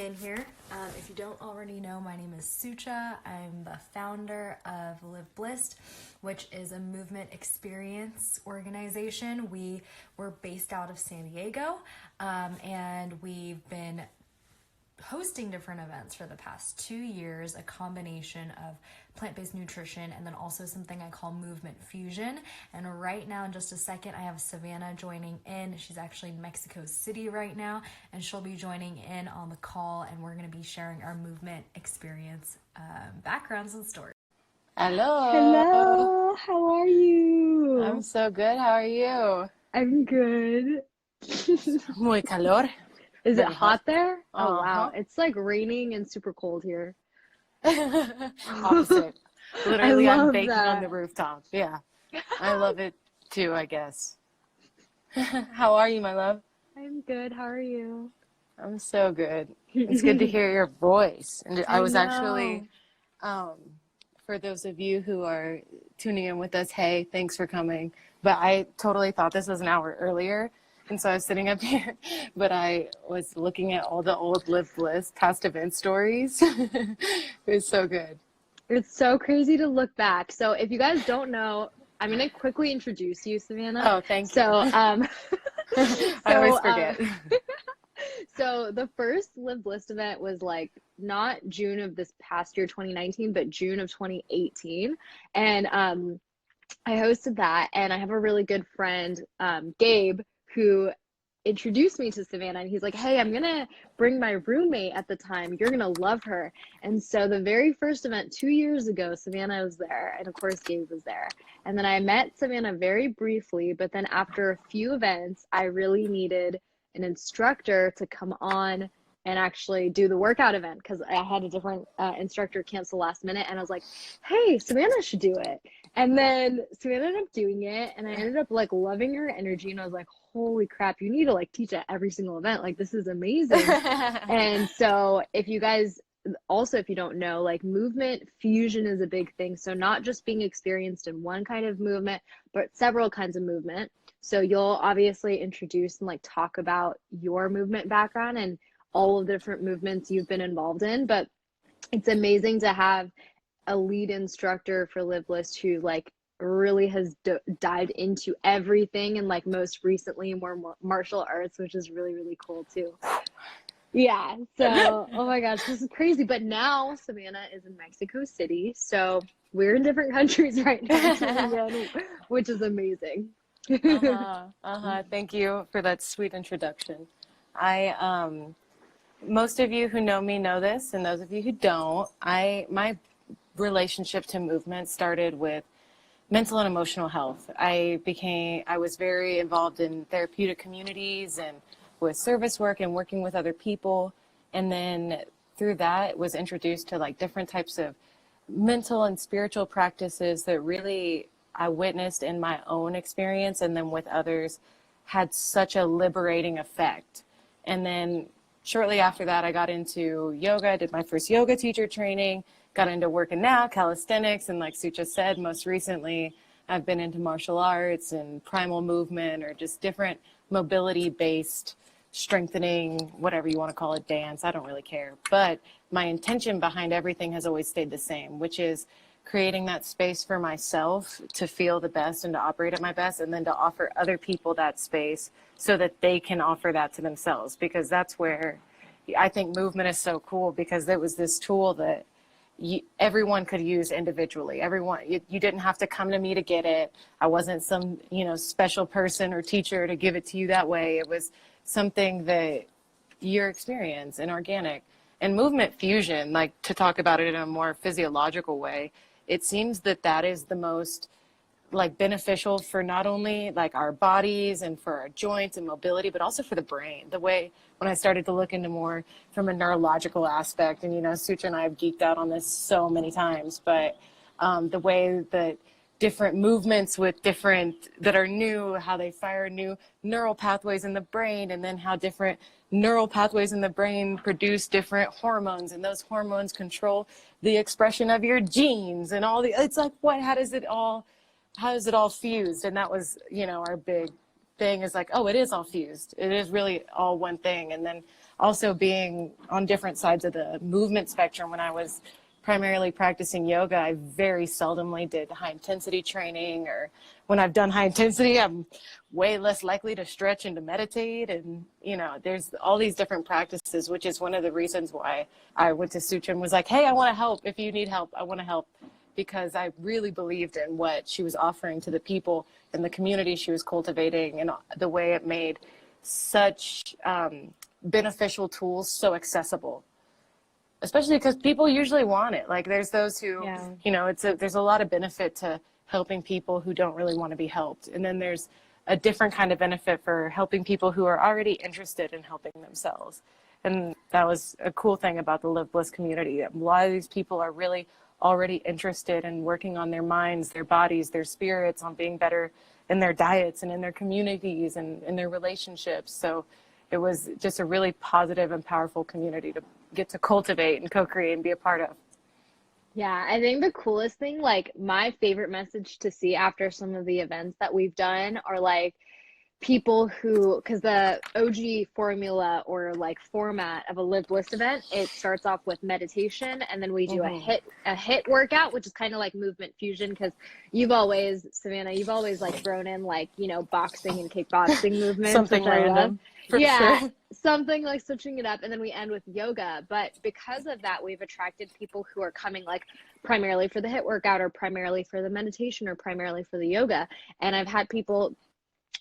In here. If you don't already know, my name is Sucha. I'm the founder of Live Blissed, which is a movement experience organization. We were based out of San Diego, and we've been hosting different events for the past 2 years, a combination of plant-based nutrition and then also something I call movement fusion. And right now, in just a second, I have Savannah joining in. She's actually in Mexico City right now, and she'll be joining in on the call, and we're going to be sharing our movement experience backgrounds and stories. Hello. Hello, how are you? I'm so good. How are you? I'm good. Muy calor. Is it Very hot there? Oh, Uh-huh. wow. It's like raining and super cold here. Opposite. Literally, I I'm love baking on the that. rooftop. Yeah. I love it too, I guess. How are you, my love? I'm good. How are you? I'm so good. It's good to hear your voice. And I I was actually, know. for those of you who are tuning in with us, hey, thanks for coming. But I totally thought this was an hour earlier. And so I was sitting up here, but I was looking at all the old Live Bliss past event stories. It was so good. It's so crazy to look back. So if you guys don't know, I'm going to quickly introduce you, Savannah. Oh, thank you. So, I always forget. So the first Live Blissed event was like not June of this past year, 2019, but June of 2018. And I hosted that, and I have a really good friend, Gabe, who introduced me to Savannah, and he's like, hey, I'm gonna bring my roommate at the time. You're gonna love her. And so the very first event 2 years ago, Savannah was there, and of course Gabe was there. And then I met Savannah very briefly, but then after a few events, I really needed an instructor to come on and actually do the workout event because I had a different instructor cancel last minute, and I was like, hey, Savannah should do it. And then Savannah ended up doing it, and I ended up like loving her energy, and I was like, holy crap, you need to like teach at every single event. Like, this is amazing. And so if you guys also, if you don't know, like movement fusion is a big thing. So not just being experienced in one kind of movement, but several kinds of movement. So you'll obviously introduce and like talk about your movement background and all of the different movements you've been involved in. But it's amazing to have a lead instructor for Live List who like really has dived into everything, and like most recently more martial arts, which is really, really cool too. Yeah, so oh my gosh, this is crazy. But now Savannah is in Mexico City, so we're in different countries right now, which is amazing. Thank you for that sweet introduction. Most of you who know me know this, and those of you who don't, my relationship to movement started with mental and emotional health. I was very involved in therapeutic communities and with service work and working with other people. And then through that was introduced to like different types of mental and spiritual practices that really I witnessed in my own experience, and then with others had such a liberating effect. And then shortly after that, I got into yoga. I did my first yoga teacher training, got into working out, calisthenics, and like Sucha said, most recently, I've been into martial arts and primal movement, or just different mobility-based strengthening, whatever you want to call it, dance. I don't really care. But my intention behind everything has always stayed the same, which is creating that space for myself to feel the best and to operate at my best, and then to offer other people that space so that they can offer that to themselves. Because that's where I think movement is so cool, because it was this tool that everyone could use individually. Everyone, you didn't have to come to me to get it. I wasn't some, special person or teacher to give it to you that way. It was something that your experience and organic. And movement fusion, like to talk about it in a more physiological way, it seems that that is the most like beneficial for not only like our bodies and for our joints and mobility, but also for the brain. The way when I started to look into more from a neurological aspect, and Sucha and I have geeked out on this so many times, but the way that different movements with different that are new, how they fire new neural pathways in the brain, and then how different neural pathways in the brain produce different hormones, and those hormones control the expression of your genes and all the, it's like, how is it all fused? And that was, our big thing is like, oh, it is all fused. It is really all one thing. And then also being on different sides of the movement spectrum. When I was primarily practicing yoga, I very seldomly did high intensity training, or when I've done high intensity, I'm way less likely to stretch and to meditate. And, you know, there's all these different practices, which is one of the reasons why I went to Sucha and was like, hey, I want to help. If you need help, I want to help, because I really believed in what she was offering to the people and the community she was cultivating, and the way it made such beneficial tools so accessible, especially because people usually want it. Like, there's those who, Yeah. you know, there's a lot of benefit to helping people who don't really want to be helped. And then there's a different kind of benefit for helping people who are already interested in helping themselves. And that was a cool thing about the Live Bliss community. A lot of these people are really already interested in working on their minds, their bodies, their spirits, on being better in their diets and in their communities and in their relationships. So it was just a really positive and powerful community to get to cultivate and co-create and be a part of. Yeah, I think the coolest thing, like my favorite message to see after some of the events that we've done are like people who, because the OG formula or like format of a Live Bliss event, it starts off with meditation, and then we do a hit workout, which is kind of like movement fusion, because you've always, Savannah, you've always like thrown in like, you know, boxing and kickboxing movements, Something which I love. random, for sure. Something like switching it up, and then we end with yoga. But because of that, we've attracted people who are coming like primarily for the hit workout, or primarily for the meditation, or primarily for the yoga. And I've had people,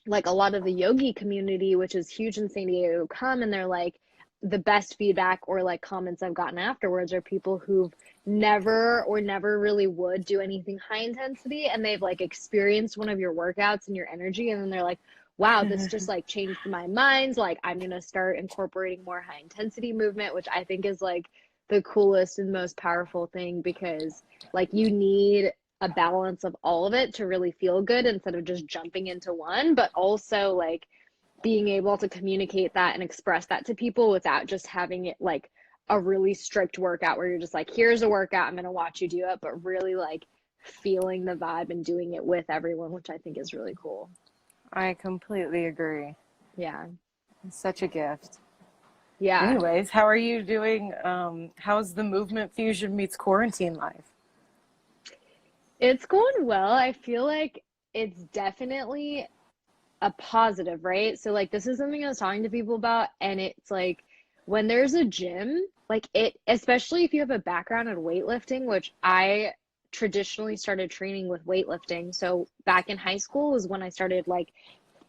like a lot of the yogi community, which is huge in San Diego, come, and they're like, the best feedback or like comments I've gotten afterwards are people who've never really would do anything high intensity, and they've like experienced one of your workouts and your energy, and then they're like, wow, this just like changed my mind. Like, I'm going to start incorporating more high intensity movement, which I think is like the coolest and most powerful thing, because like you need a balance of all of it to really feel good, instead of just jumping into one, but also like being able to communicate that and express that to people without just having it like a really strict workout where you're just like, here's a workout, I'm going to watch you do it, but really like feeling the vibe and doing it with everyone, which I think is really cool. I completely agree. Yeah. It's such a gift. Yeah. Anyways, how are you doing? How's the movement fusion meets quarantine life? It's going well. I feel like it's definitely a positive, right? So like this is something I was talking to people about, and it's like when there's a gym, like it, especially if you have a background in weightlifting, which I traditionally started training with weightlifting. So back in high school was when I started like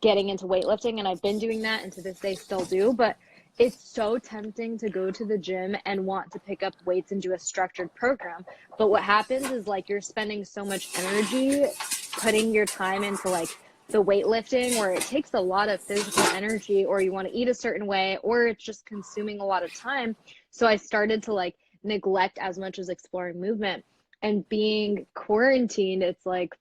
getting into weightlifting, and I've been doing that, and to this day still do. But it's so tempting to go to the gym and want to pick up weights and do a structured program. But what happens is like you're spending so much energy putting your time into like the weightlifting, where it takes a lot of physical energy, or you want to eat a certain way, or it's just consuming a lot of time. So I started to like neglect as much as exploring movement. And being quarantined, it's like,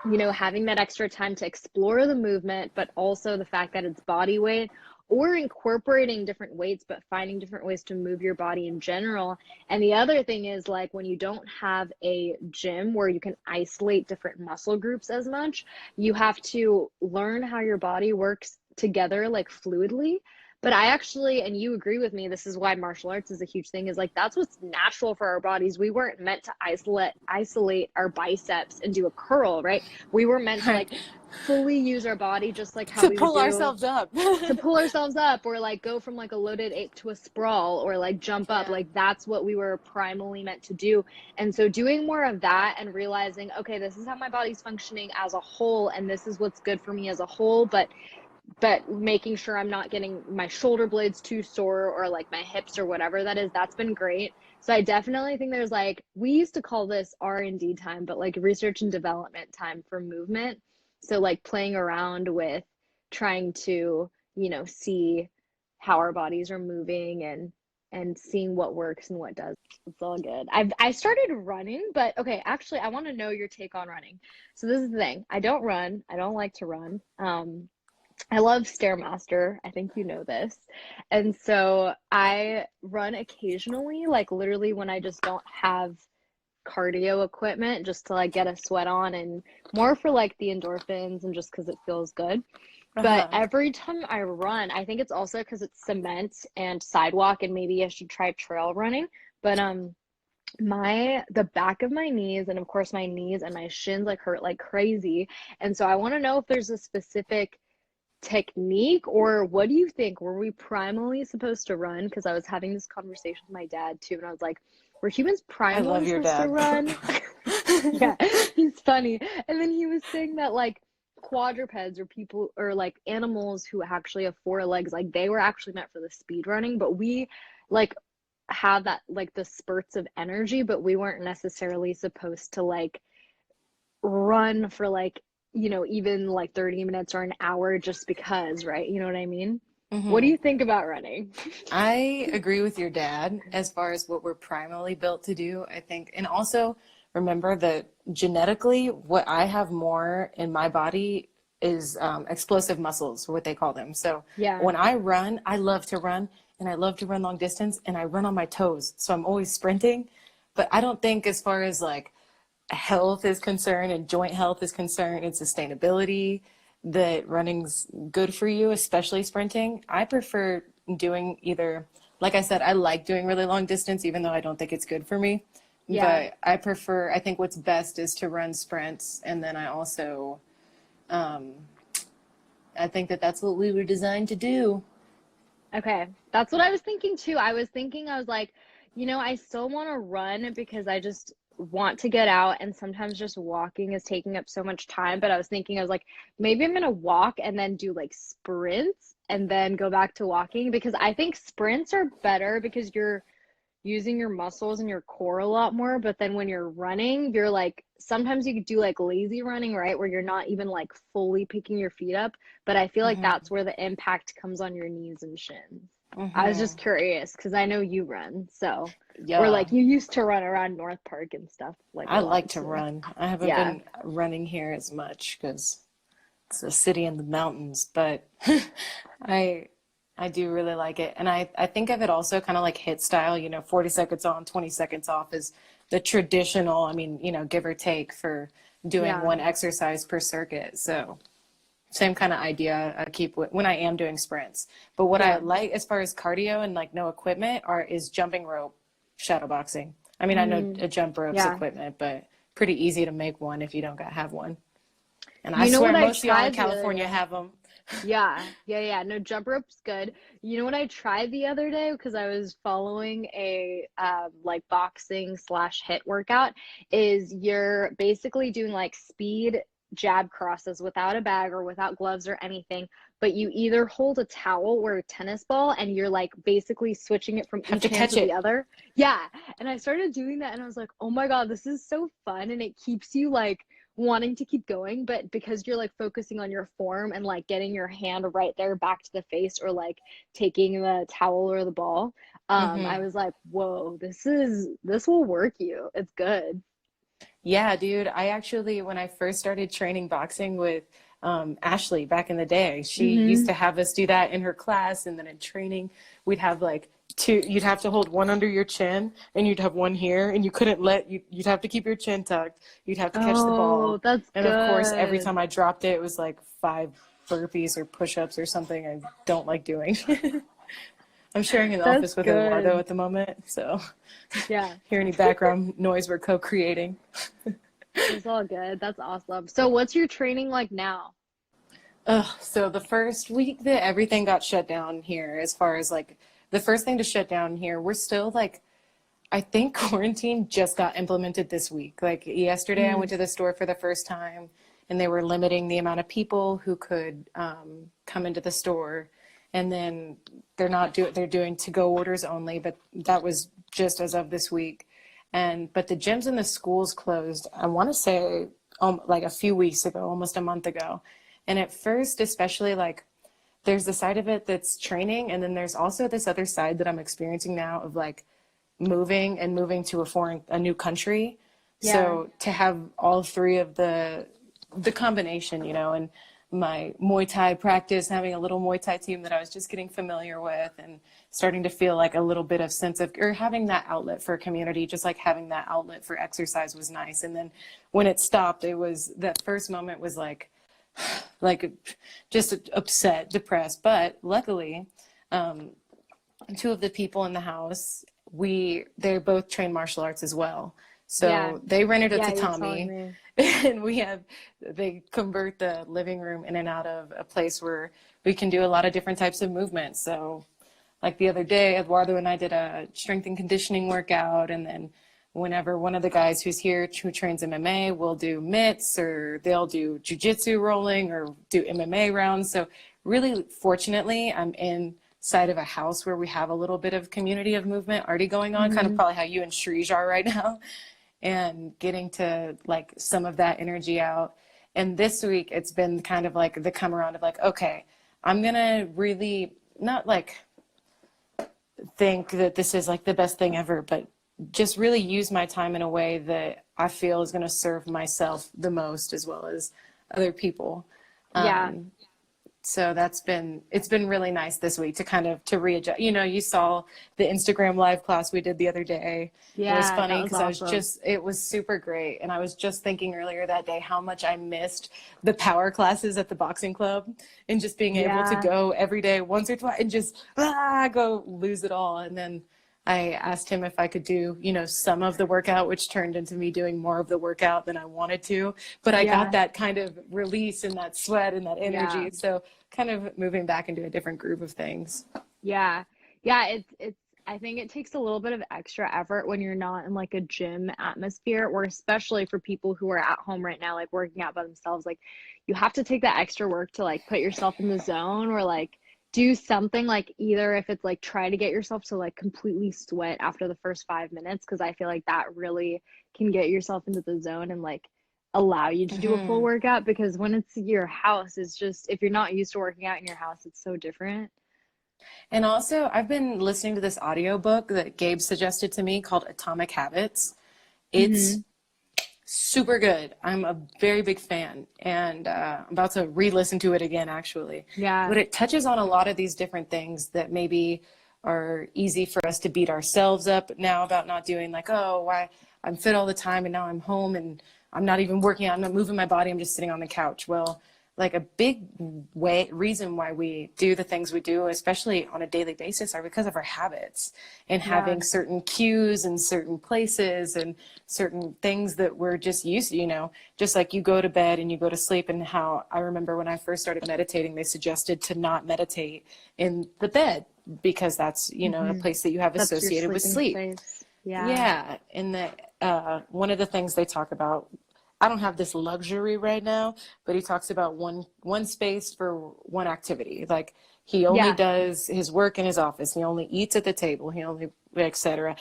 you know, having that extra time to explore the movement, but also the fact that it's body weight, or incorporating different weights, but finding different ways to move your body in general. And the other thing is like when you don't have a gym where you can isolate different muscle groups as much, you have to learn how your body works together like fluidly. But I actually, and you agree with me, this is why martial arts is a huge thing, is like that's what's natural for our bodies. We weren't meant to isolate our biceps and do a curl, right? We were meant to like fully use our body, just like how To we pull would do ourselves up. to pull ourselves up, or like go from like a loaded ape to a sprawl, or like jump up. Yeah. Like that's what we were primally meant to do. And so doing more of that and realizing, okay, this is how my body's functioning as a whole, and this is what's good for me as a whole, but making sure I'm not getting my shoulder blades too sore, or like my hips or whatever that is, that's been great. So I definitely think there's like, we used to call this R&D time, but like research and development time for movement. So like playing around with trying to, you know, see how our bodies are moving, and seeing what works and what does. It's all good. I started running, but okay, actually I want to know your take on running. So this is the thing. I don't run. I don't like to run. I love Stairmaster. I think you know this. And so I run occasionally, like literally when I just don't have cardio equipment, just to like get a sweat on, and more for like the endorphins and just because it feels good. But Uh-huh. every time I run, I think it's also because it's cement and sidewalk, and maybe I should try trail running. But the back of my knees, and of course my knees and my shins like hurt like crazy. And so I want to know if there's a specific technique, or what do you think? Were we primally supposed to run? Because I was having this conversation with my dad too, and I was like, were humans I love primally your supposed to dad. run? Yeah, he's funny. And then he was saying that like quadrupeds or people or like animals who actually have four legs, like they were actually meant for the speed running, but we like have that like the spurts of energy, but we weren't necessarily supposed to like run for like, even like 30 minutes or an hour just because, right? You know what I mean? What do Hmm. you think about running? I agree with your dad as far as what we're primarily built to do, I think. And also remember that genetically, what I have more in my body is explosive muscles, what they call them. So Yeah. when I run, I love to run and I love to run long distance and I run on my toes. So I'm always sprinting. But I don't think, as far as like health is concerned and joint health is concerned and sustainability, that running's good for you, especially sprinting. I prefer doing either, like I said, I like doing really long distance, even though I don't think it's good for me. Yeah. But I think what's best is to run sprints. And then um, I think that that's what we were designed to do. Okay. That's what I was thinking too. I was like, I still want to run because I just want to get out, and sometimes just walking is taking up so much time. But I was like, maybe I'm gonna walk and then do like sprints and then go back to walking, because I think sprints are better because you're using your muscles and your core a lot more. But then when you're running, you're like, sometimes you could do like lazy running, right? Where you're not even like fully picking your feet up. But I feel like Hmm. that's where the impact comes on your knees and shins. I was just Hmm. curious because I know you run. So, or Yeah, like you used to run around North Park and stuff like a I lot like to too. run. I haven't Yeah. been running here as much because it's a city in the mountains, but I I do really like it. And I think of it also kind of like hit style, 40 seconds on, 20 seconds off is the traditional, I mean, give or take for doing Yeah. one exercise per circuit. So same kind of idea I keep when I am doing sprints. But what I Yeah. like as far as cardio and like no equipment is jumping rope, shadow boxing. I mean, I know Mm, a jump rope's yeah. equipment, but pretty easy to make one if you don't have one. And I You know swear what I most of y'all in tried the other California day? have them. Yeah, yeah, yeah. No, jump rope's good. You know what I tried the other day because I was following a like boxing slash hit workout, is you're basically doing like speed jab crosses without a bag or without gloves or anything, but you either hold a towel or a tennis ball and you're like basically switching it from Have each to hand catch to the it. other. Yeah. And I started doing that and I was like, "Oh my God, this is so fun." And it keeps you like wanting to keep going, but because you're like focusing on your form and like getting your hand right there back to the face, or like taking the towel or the ball, I Hmm. was like, whoa, this will work you. It's good. Yeah, dude. I actually, when I first started training boxing with Ashley back in the day, she used Mm-hmm. to have us do that in her class. And then in training, we'd have like two, you'd have to hold one under your chin and you'd have one here. And you couldn't you'd have to keep your chin tucked. You'd have to catch the Oh, ball. that's And of course, every good. time I dropped it, it was like 5 burpees or push-ups or something I don't like doing. I'm sharing an That's office with Eduardo good. at the moment. So Yeah, hear any background noise, we're co-creating. it's all good. That's awesome. So what's your training like now? So the first week that everything got shut down here, as far as like the first thing to shut down here, we're still like, I think quarantine just got implemented this week. Like yesterday, I went Mm, to the store for the first time and they were limiting the amount of people who could come into the store. And then they're doing to go orders only, but that was just as of this week. But the gyms and the schools closed, I want to say like a few weeks ago, almost a month ago. And at first, especially like there's the side of it that's training, and then there's also this other side that I'm experiencing now of like moving to a new country. yeah. So to have all three of the combination, and my Muay Thai practice, having a little Muay Thai team that I was just getting familiar with and starting to feel like a little bit of sense of, or having that outlet for community, just like having that outlet for exercise was nice. And then when it stopped, it was, that first moment was like, like just upset, depressed. But luckily, two of the people in the house, they both train martial arts as well. Yeah. So they rented a Yeah, you're telling tatami, me. and they convert the living room in and out of a place where we can do a lot of different types of movements. So like the other day, Eduardo and I did a strength and conditioning workout, and then whenever one of the guys who's here who trains MMA will do mitts, or they'll do jujitsu rolling or do MMA rounds. So really, fortunately, I'm inside of a house where we have a little bit of community of movement already going on, kind of probably how you and Shrij are right now, and getting to like some of that energy out. And this week, it's been kind of like the come around of like, okay, I'm gonna really not like think that this is like the best thing ever, but just really use my time in a way that I feel is going to serve myself the most as well as other people. Yeah. So it's been really nice this week to kind of to readjust. You know, you saw the Instagram live class we did the other day. It was Yeah, funny that was because awesome. it was super great. And I was just thinking earlier that day how much I missed the power classes at the boxing club, and just being able to Yeah. go every day once or twice and just go lose it all. And then I asked him if I could do, you know, some of the workout, which turned into me doing more of the workout than I wanted to. But I got Yeah. that kind of release and that sweat and that Yeah. energy. So kind of moving back into a different groove of things. Yeah. Yeah, it's I think it takes a little bit of extra effort when you're not in like a gym atmosphere, or especially for people who are at home right now, like working out by themselves. Like you have to take that extra work to like put yourself in the zone, or like do something, like either if it's like try to get yourself to like completely sweat after the first 5 minutes, because I feel like that really can get yourself into the zone and like allow you to do a full Hmm. workout. Because when it's your house, it's just, if you're not used to working out in your house, it's so different. And also, I've been listening to this audiobook that Gabe suggested to me called Atomic Habits. It's Hmm. super good. I'm a very big fan, and I'm about to re-listen to it again, actually. Yeah. But it touches on a lot of these different things that maybe are easy for us to beat ourselves up now about not doing, like, oh, why I'm fit all the time and now I'm home and I'm not even working out, I'm not moving my body, I'm just sitting on the couch. Well, like a big reason why we do the things we do, especially on a daily basis, are because of our habits and Yeah. having certain cues and certain places and certain things that we're just used to, you know, just like you go to bed and you go to sleep. And how I remember when I first started meditating, they suggested to not meditate in the bed because that's, you know, a Hmm. place that you have That's your associated with sleeping sleep. space. Yeah. Yeah, and that one of the things they talk about, I don't have this luxury right now, but he talks about one space for one activity. Like he only Yeah. does his work in his office. He only eats at the table. He only, etc.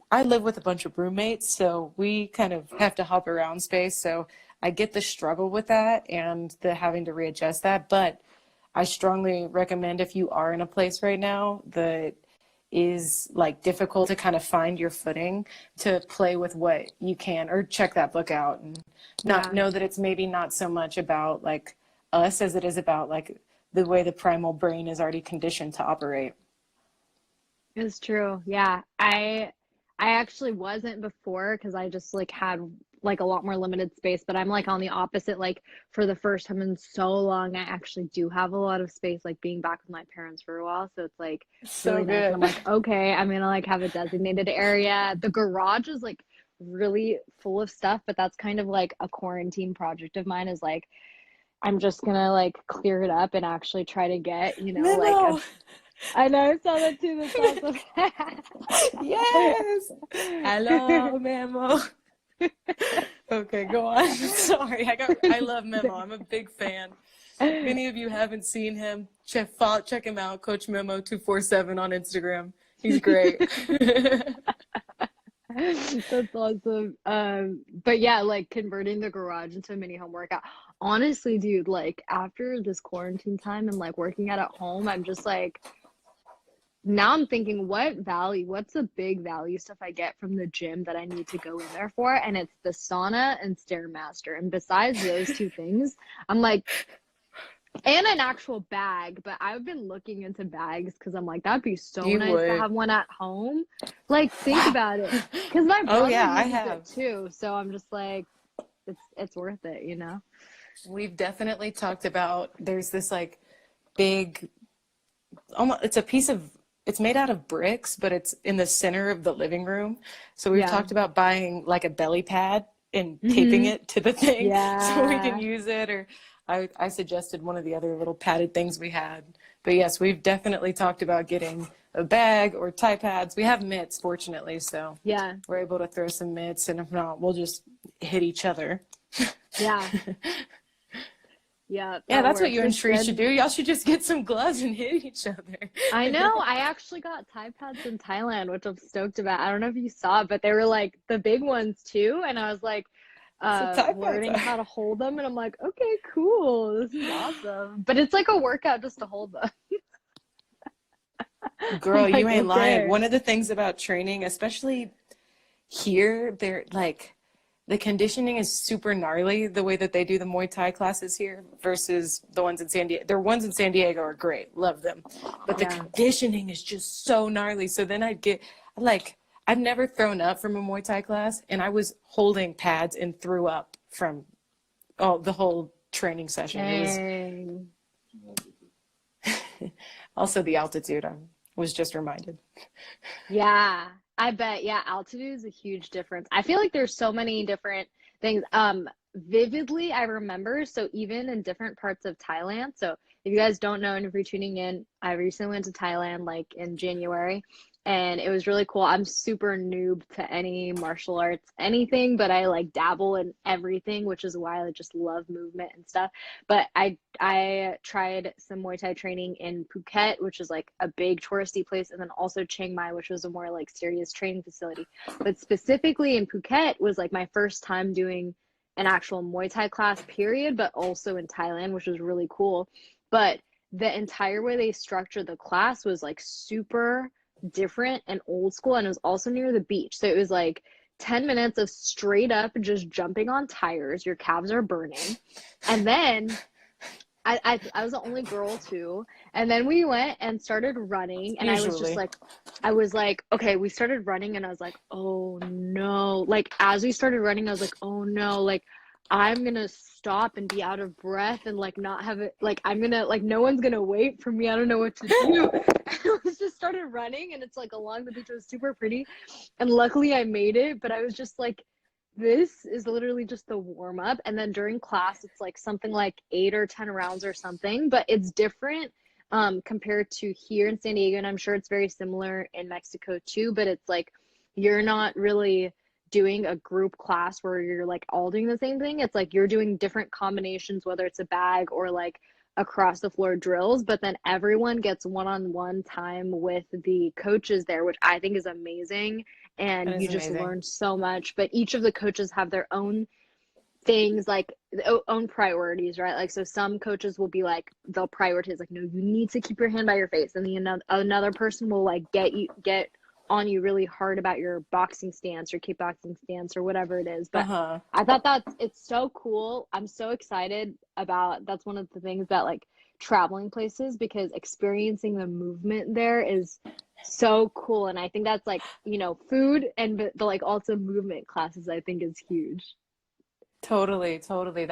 I live with a bunch of roommates, so we kind of have to hop around space. So I get the struggle with that and the having to readjust that. But I strongly recommend, if you are in a place right now that is like difficult to kind of find your footing, to play with what you can, or check that book out and not Yeah. know that it's maybe not so much about like us as it is about like the way the primal brain is already conditioned to operate. It's true. Yeah. I actually wasn't before, because I just like had like a lot more limited space, but I'm like on the opposite. Like for the first time in so long, I actually do have a lot of space, like being back with my parents for a while. So it's like So really nice. And I'm good. like, okay, I'm gonna like have a designated area. The garage is like really full of stuff, but that's kind of like a quarantine project of mine, is like I'm just gonna like clear it up and actually try to get, like a, Memo. I know, I saw that too. That's awesome. Yes. Hello, Memo. Okay, go on. Sorry, I love Memo. I'm a big fan. If any of you haven't seen him, check him out, Coach Memo 247 on Instagram. He's great. That's awesome. But yeah, like converting the garage into a mini home workout. Honestly, dude, like after this quarantine time and like working out at home, I'm just like, now I'm thinking, what's the big value stuff I get from the gym that I need to go in there for? And it's the sauna and Stairmaster. And besides those two things, I'm like, and an actual bag, but I've been looking into bags because I'm like, that'd be so You nice to would. have one at home. Like, think Yeah. about it. Because my Oh brother yeah, I uses have. it too. So I'm just like, it's worth it, you know? We've definitely talked about, there's this like big, almost, it's made out of bricks, but it's in the center of the living room. So we've Yeah. talked about buying like a belly pad and taping Mm-hmm. it to the thing so we can Yeah. use it. Or I suggested one of the other little padded things we had. But yes, we've definitely talked about getting a bag or tie pads. We have mitts, fortunately, so Yeah. we're able to throw some mitts, and if not, we'll just hit each other. Yeah. Yeah. Yeah, That that's what works. you and It's Shree should good. do. Y'all should just get some gloves and hit each other. I know. I actually got Tide Pads in Thailand, which I'm stoked about. I don't know if you saw it, but they were like the big ones too. And I was like, So tie pads learning are. how to hold them. And I'm like, okay, cool. This is awesome. But it's like a workout just to hold them. I'm Girl, you like, ain't lying. okay. One of the things about training, especially here, they're like the conditioning is super gnarly the way that they do the Muay Thai classes here versus the ones in San Diego. The ones in San Diego are great, love them. But the Yeah. conditioning is just so gnarly. So then like, I've never thrown up from a Muay Thai class, and I was holding pads and threw up from the whole training session. It was Dang. also the altitude. I was just reminded. Yeah, I bet. Yeah, altitude is a huge difference. I feel like there's so many different things. Vividly, I remember, so even in different parts of Thailand. So if you guys don't know and if you're tuning in, I recently went to Thailand like in January, and it was really cool. I'm super noob to any martial arts, anything, but I like dabble in everything, which is why I just love movement and stuff. But I tried some Muay Thai training in Phuket, which is like a big touristy place, and then also Chiang Mai, which was a more like serious training facility. But specifically in Phuket was like my first time doing an actual Muay Thai class, period, but also in Thailand, which was really cool. But the entire way they structured the class was like super different and old school, and it was also near the beach. So it was like 10 minutes of straight up just jumping on tires. Your calves are burning. And then I was the only girl too. And then we went and started running, and I was just Usually. like, I was like, okay, we started running, and I was like, oh no. Like as we started running, I was like, oh no, like I'm gonna stop and be out of breath and like not have it like I'm gonna like no one's gonna wait for me. I don't know what to do. I was just started running, and it's like along the beach. It was super pretty. And luckily I made it, but I was just like, this is literally just the warm up. And then during class, it's like something like 8 or 10 rounds or something, but it's different compared to here in San Diego. And I'm sure it's very similar in Mexico too, but it's like you're not really doing a group class where you're like all doing the same thing. It's like you're doing different combinations, whether it's a bag or like across the floor drills, but then everyone gets one-on-one time with the coaches there, which I think is amazing, That and is you just amazing. learn so much. But each of the coaches have their own things, like own priorities, right? Like so some coaches will be like, they'll prioritize like, no, you need to keep your hand by your face, and the another person will like get on you really hard about your boxing stance or kickboxing stance or whatever it is. But Uh-huh. I thought it's so cool. I'm so excited about, that's one of the things about like traveling places, because experiencing the movement there is so cool. And I think that's like, food and the like also movement classes I think is huge. Totally, totally.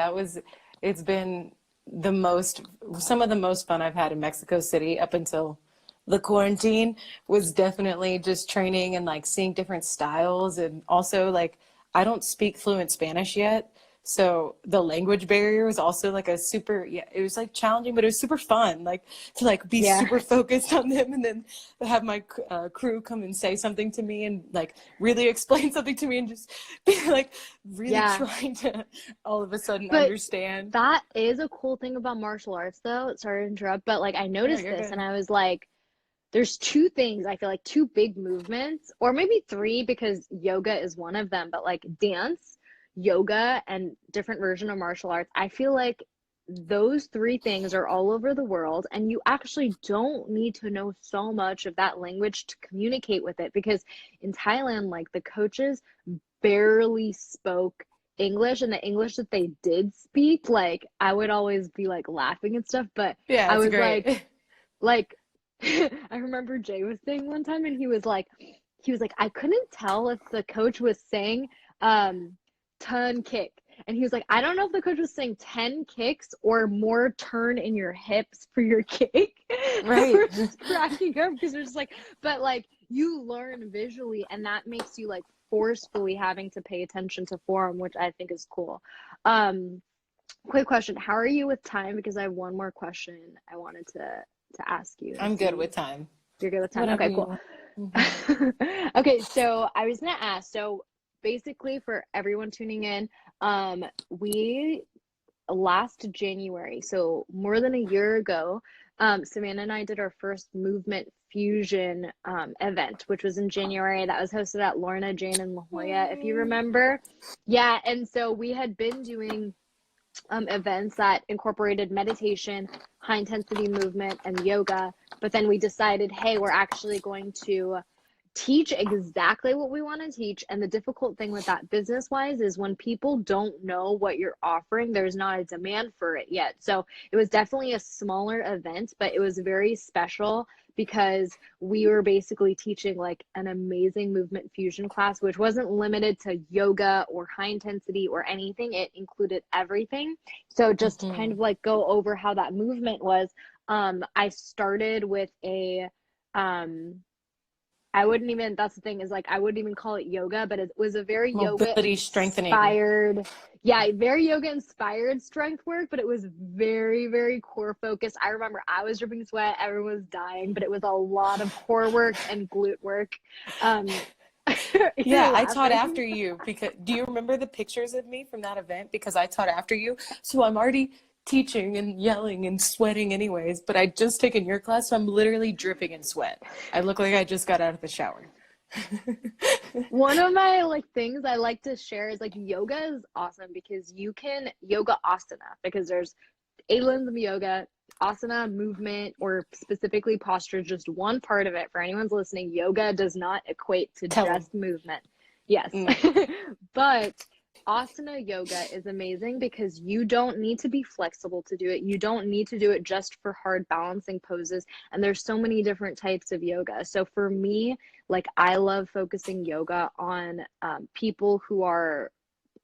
It's been some of the most fun I've had in Mexico City up until the quarantine was definitely just training and like seeing different styles. And also like, I don't speak fluent Spanish yet. So the language barrier was also like yeah, it was like challenging, but it was super fun. Like to like be Yeah. super focused on them, and then have my crew come and say something to me and like really explain something to me, and just be like really Yeah. trying to all of a sudden But understand. that is a cool thing about martial arts though. Sorry to interrupt, but like I No, noticed you're this and good. I was like, there's two things I feel like, two big movements, or maybe three because yoga is one of them, but like dance, yoga, and different version of martial arts. I feel like those three things are all over the world, and you actually don't need to know so much of that language to communicate with it, because in Thailand, like the coaches barely spoke English, and the English that they did speak, like I would always be like laughing and stuff, but Yeah, I it's was great. like I remember Jay was saying one time, and he was like, I couldn't tell if the coach was saying um turn kick. And he was like, I don't know if the coach was saying 10 kicks or more turn in your hips for your kick. Right. We're just cracking up because we're just like, but like you learn visually, and that makes you like forcefully having to pay attention to form, which I think is cool. Quick question. How are you with time? Because I have one more question I wanted to ask you. I'm good with time. You're good with time? Whatever Okay, cool. Okay, so I was gonna ask, so basically for everyone tuning in, we last January, so more than a year ago, Savannah and I did our first movement fusion event, which was in January. That was hosted at Lorna Jane in La Jolla, if you remember. Yeah, and so we had been doing events that incorporated meditation, high intensity movement, and yoga. But then we decided, hey, we're actually going to teach exactly what we want to teach. And the difficult thing with that business wise is when people don't know what you're offering, there's not a demand for it yet. So it was definitely a smaller event, but it was very special because we were basically teaching like an amazing movement fusion class, which wasn't limited to yoga or high intensity or anything. It included everything. So just to kind of like go over how that movement was, I started with a I wouldn't even, that's the thing is like, I wouldn't even call it yoga, but it was a very Mobility yoga strengthening. inspired, yeah, very yoga inspired strength work, but it was very, very core focused. I remember I was dripping sweat, everyone was dying, but it was a lot of core work and glute work. Yeah, I taught after you because do you remember the pictures of me from that event? Because I taught after you. So I'm already teaching and yelling and sweating anyways, but I just taken your class, so I'm literally dripping in sweat. I look like I just got out of the shower. One of my like things I like to share is like yoga is awesome because you can yoga asana, because there's 8 limbs of yoga. Asana, movement, or specifically posture is just one part of it. For anyone's listening, yoga does not equate to just movement. Yes. But asana yoga is amazing because you don't need to be flexible to do it. You don't need to do it just for hard balancing poses. And there's so many different types of yoga. So for me, like I love focusing yoga on people who are,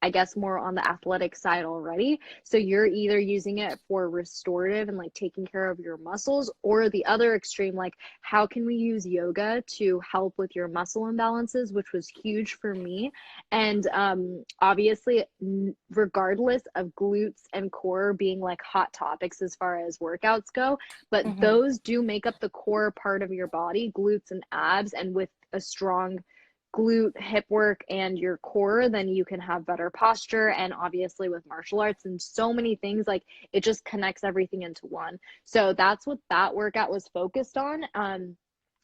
I guess, more on the athletic side already. So you're either using it for restorative and like taking care of your muscles, or the other extreme, like how can we use yoga to help with your muscle imbalances, which was huge for me. And obviously, regardless of glutes and core being like hot topics as far as workouts go, but those do make up the core part of your body, glutes and abs. And with a strong glute, hip work, and your core, then you can have better posture. And obviously with martial arts and so many things, like it just connects everything into one. So that's what that workout was focused on.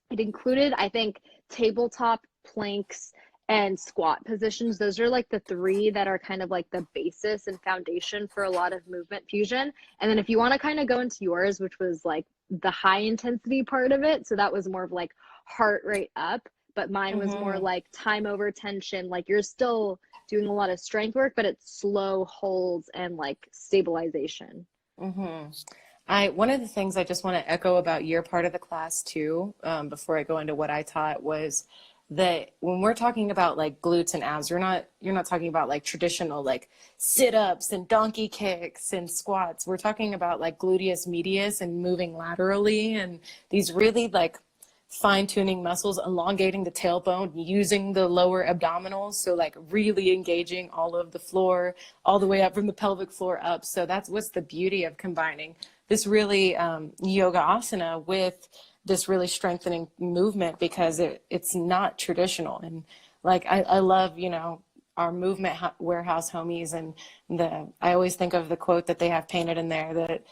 It included, I think, tabletop, planks, and squat positions. Those are like the 3 that are kind of like the basis and foundation for a lot of movement fusion. And then if you want to kind of go into yours, which was like the high intensity part of it, so that was more of like heart rate up, but mine was more like time over tension. Like you're still doing a lot of strength work, but it's slow holds and like stabilization. One of the things I just want to echo about your part of the class too, before I go into what I taught, was that when we're talking about like glutes and abs, you're not talking about like traditional like sit-ups and donkey kicks and squats. We're talking about like gluteus medius and moving laterally, and these really like fine-tuning muscles, elongating the tailbone, using the lower abdominals, so like really engaging all of the floor all the way up from the pelvic floor up. So that's what's the beauty of combining this really yoga asana with this really strengthening movement, because it's not traditional. And like I love, you know, our movement warehouse homies, and I always think of the quote that they have painted in there, that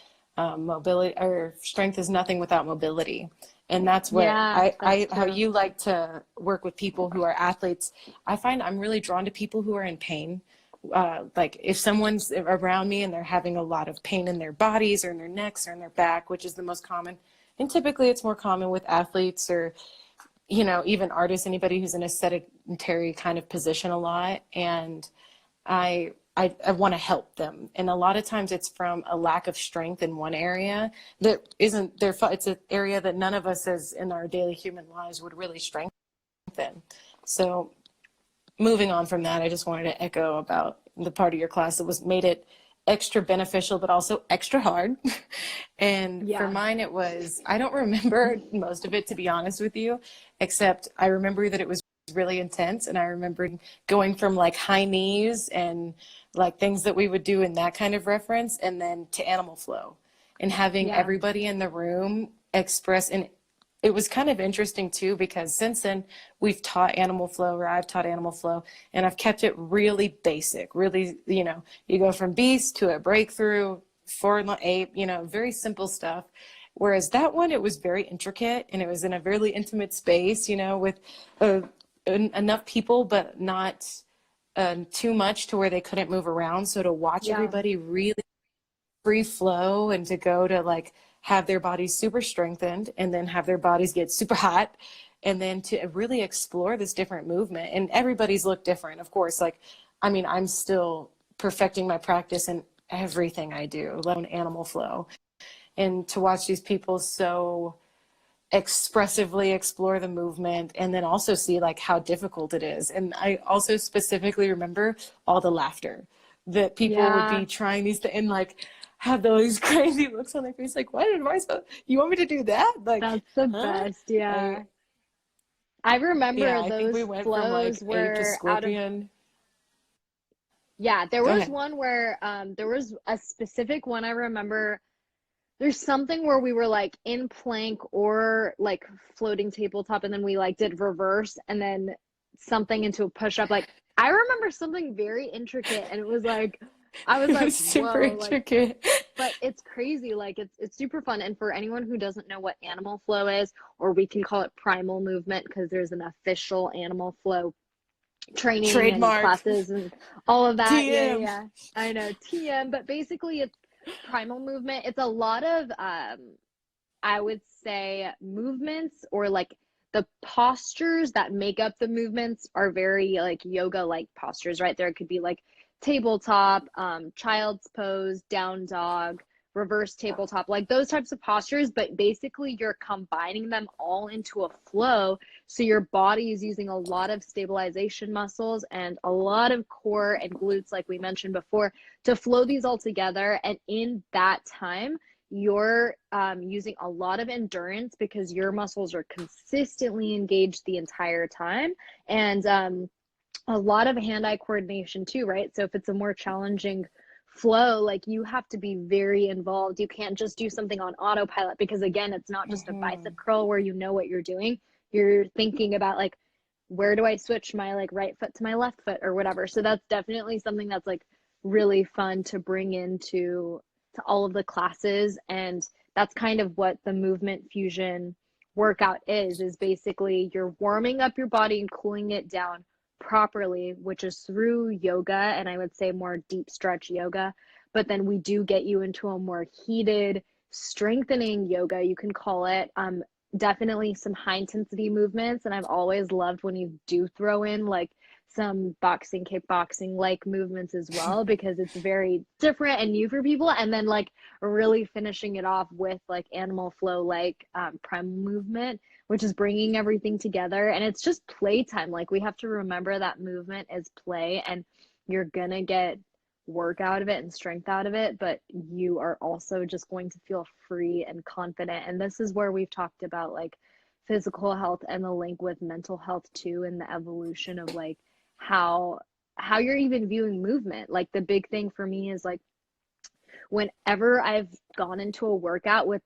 mobility or strength is nothing without mobility. And that's what how you like to work with people who are athletes. I find I'm really drawn to people who are in pain. Like if someone's around me and they're having a lot of pain in their bodies or in their necks or in their back, which is the most common. And typically it's more common with athletes or, you know, even artists, anybody who's in a sedentary kind of position a lot. And I want to help them. And a lot of times it's from a lack of strength in one area that isn't their fault. It's an area that none of us as in our daily human lives would really strengthen. So moving on from that, I just wanted to echo about the part of your class that was made it extra beneficial, but also extra hard. And for Yeah. mine, it was, I don't remember most of it, to be honest with you, except I remember that it was really intense. And I remember going from like high knees and like things that we would do in that kind of reference, and then to animal flow and having Yeah. everybody in the room express. And it was kind of interesting too, because since then we've taught animal flow, or I've taught animal flow, and I've kept it really basic, really, you know, you go from beast to a breakthrough, forward ape, you know, very simple stuff. Whereas that one, it was very intricate, and it was in a really intimate space, you know, with enough people, but not too much to where they couldn't move around. So to watch Yeah. everybody really free flow, and to go to like have their bodies super strengthened, and then have their bodies get super hot, and then to really explore this different movement. And everybody's look different, of course. Like, I mean, I'm still perfecting my practice in everything I do, let alone animal flow. And to watch these people so expressively explore the movement, and then also see like how difficult it is. And I also specifically remember all the laughter that people would Yeah. be trying these and like have those crazy looks on their face, like, what am I supposed, you want me to do that? Like, That's the huh? best. Yeah. I, I yeah, remember I think those we went from flows like ape to were out of, scorpion. yeah, there Go was ahead. one where there was a specific one I remember. There's something where we were like in plank or like floating tabletop, and then we like did reverse and then something into a push up. Like I remember something very intricate, and it was like I was It like, was super whoa, like, intricate. but it's crazy. Like it's super fun. And for anyone who doesn't know what animal flow is, or we can call it primal movement because there's an official animal flow training and Trademark. classes and all of that. Yeah, yeah, TM. yeah. I know, TM, but basically it's primal movement. It's a lot of I would say movements, or like the postures that make up the movements are very like yoga like postures, right? There could be like tabletop, child's pose, down dog, reverse tabletop, like those types of postures, but basically you're combining them all into a flow. So your body is using a lot of stabilization muscles and a lot of core and glutes, like we mentioned before, to flow these all together. And in that time, you're using a lot of endurance because your muscles are consistently engaged the entire time. And a lot of hand-eye coordination too, right? So if it's a more challenging flow, like you have to be very involved. You can't just do something on autopilot, because again, it's not just a Mm-hmm. bicep curl where you know what you're doing. You're thinking about like, where do I switch my like right foot to my left foot or whatever. So that's definitely something that's like really fun to bring into to all of the classes. And that's kind of what the movement fusion workout is basically you're warming up your body and cooling it down properly, which is through yoga, and I would say more deep stretch yoga. But then we do get you into a more heated, strengthening yoga, you can call it. Definitely some high intensity movements. And I've always loved when you do throw in like some boxing, kickboxing like movements as well, because it's very different and new for people. And then like really finishing it off with like animal flow, like primal movement, which is bringing everything together. And it's just playtime. Like we have to remember that movement is play, and you're gonna get work out of it and strength out of it, but you are also just going to feel free and confident. And this is where we've talked about like physical health and the link with mental health too, and the evolution of like how you're even viewing movement. Like the big thing for me is like whenever I've gone into a workout with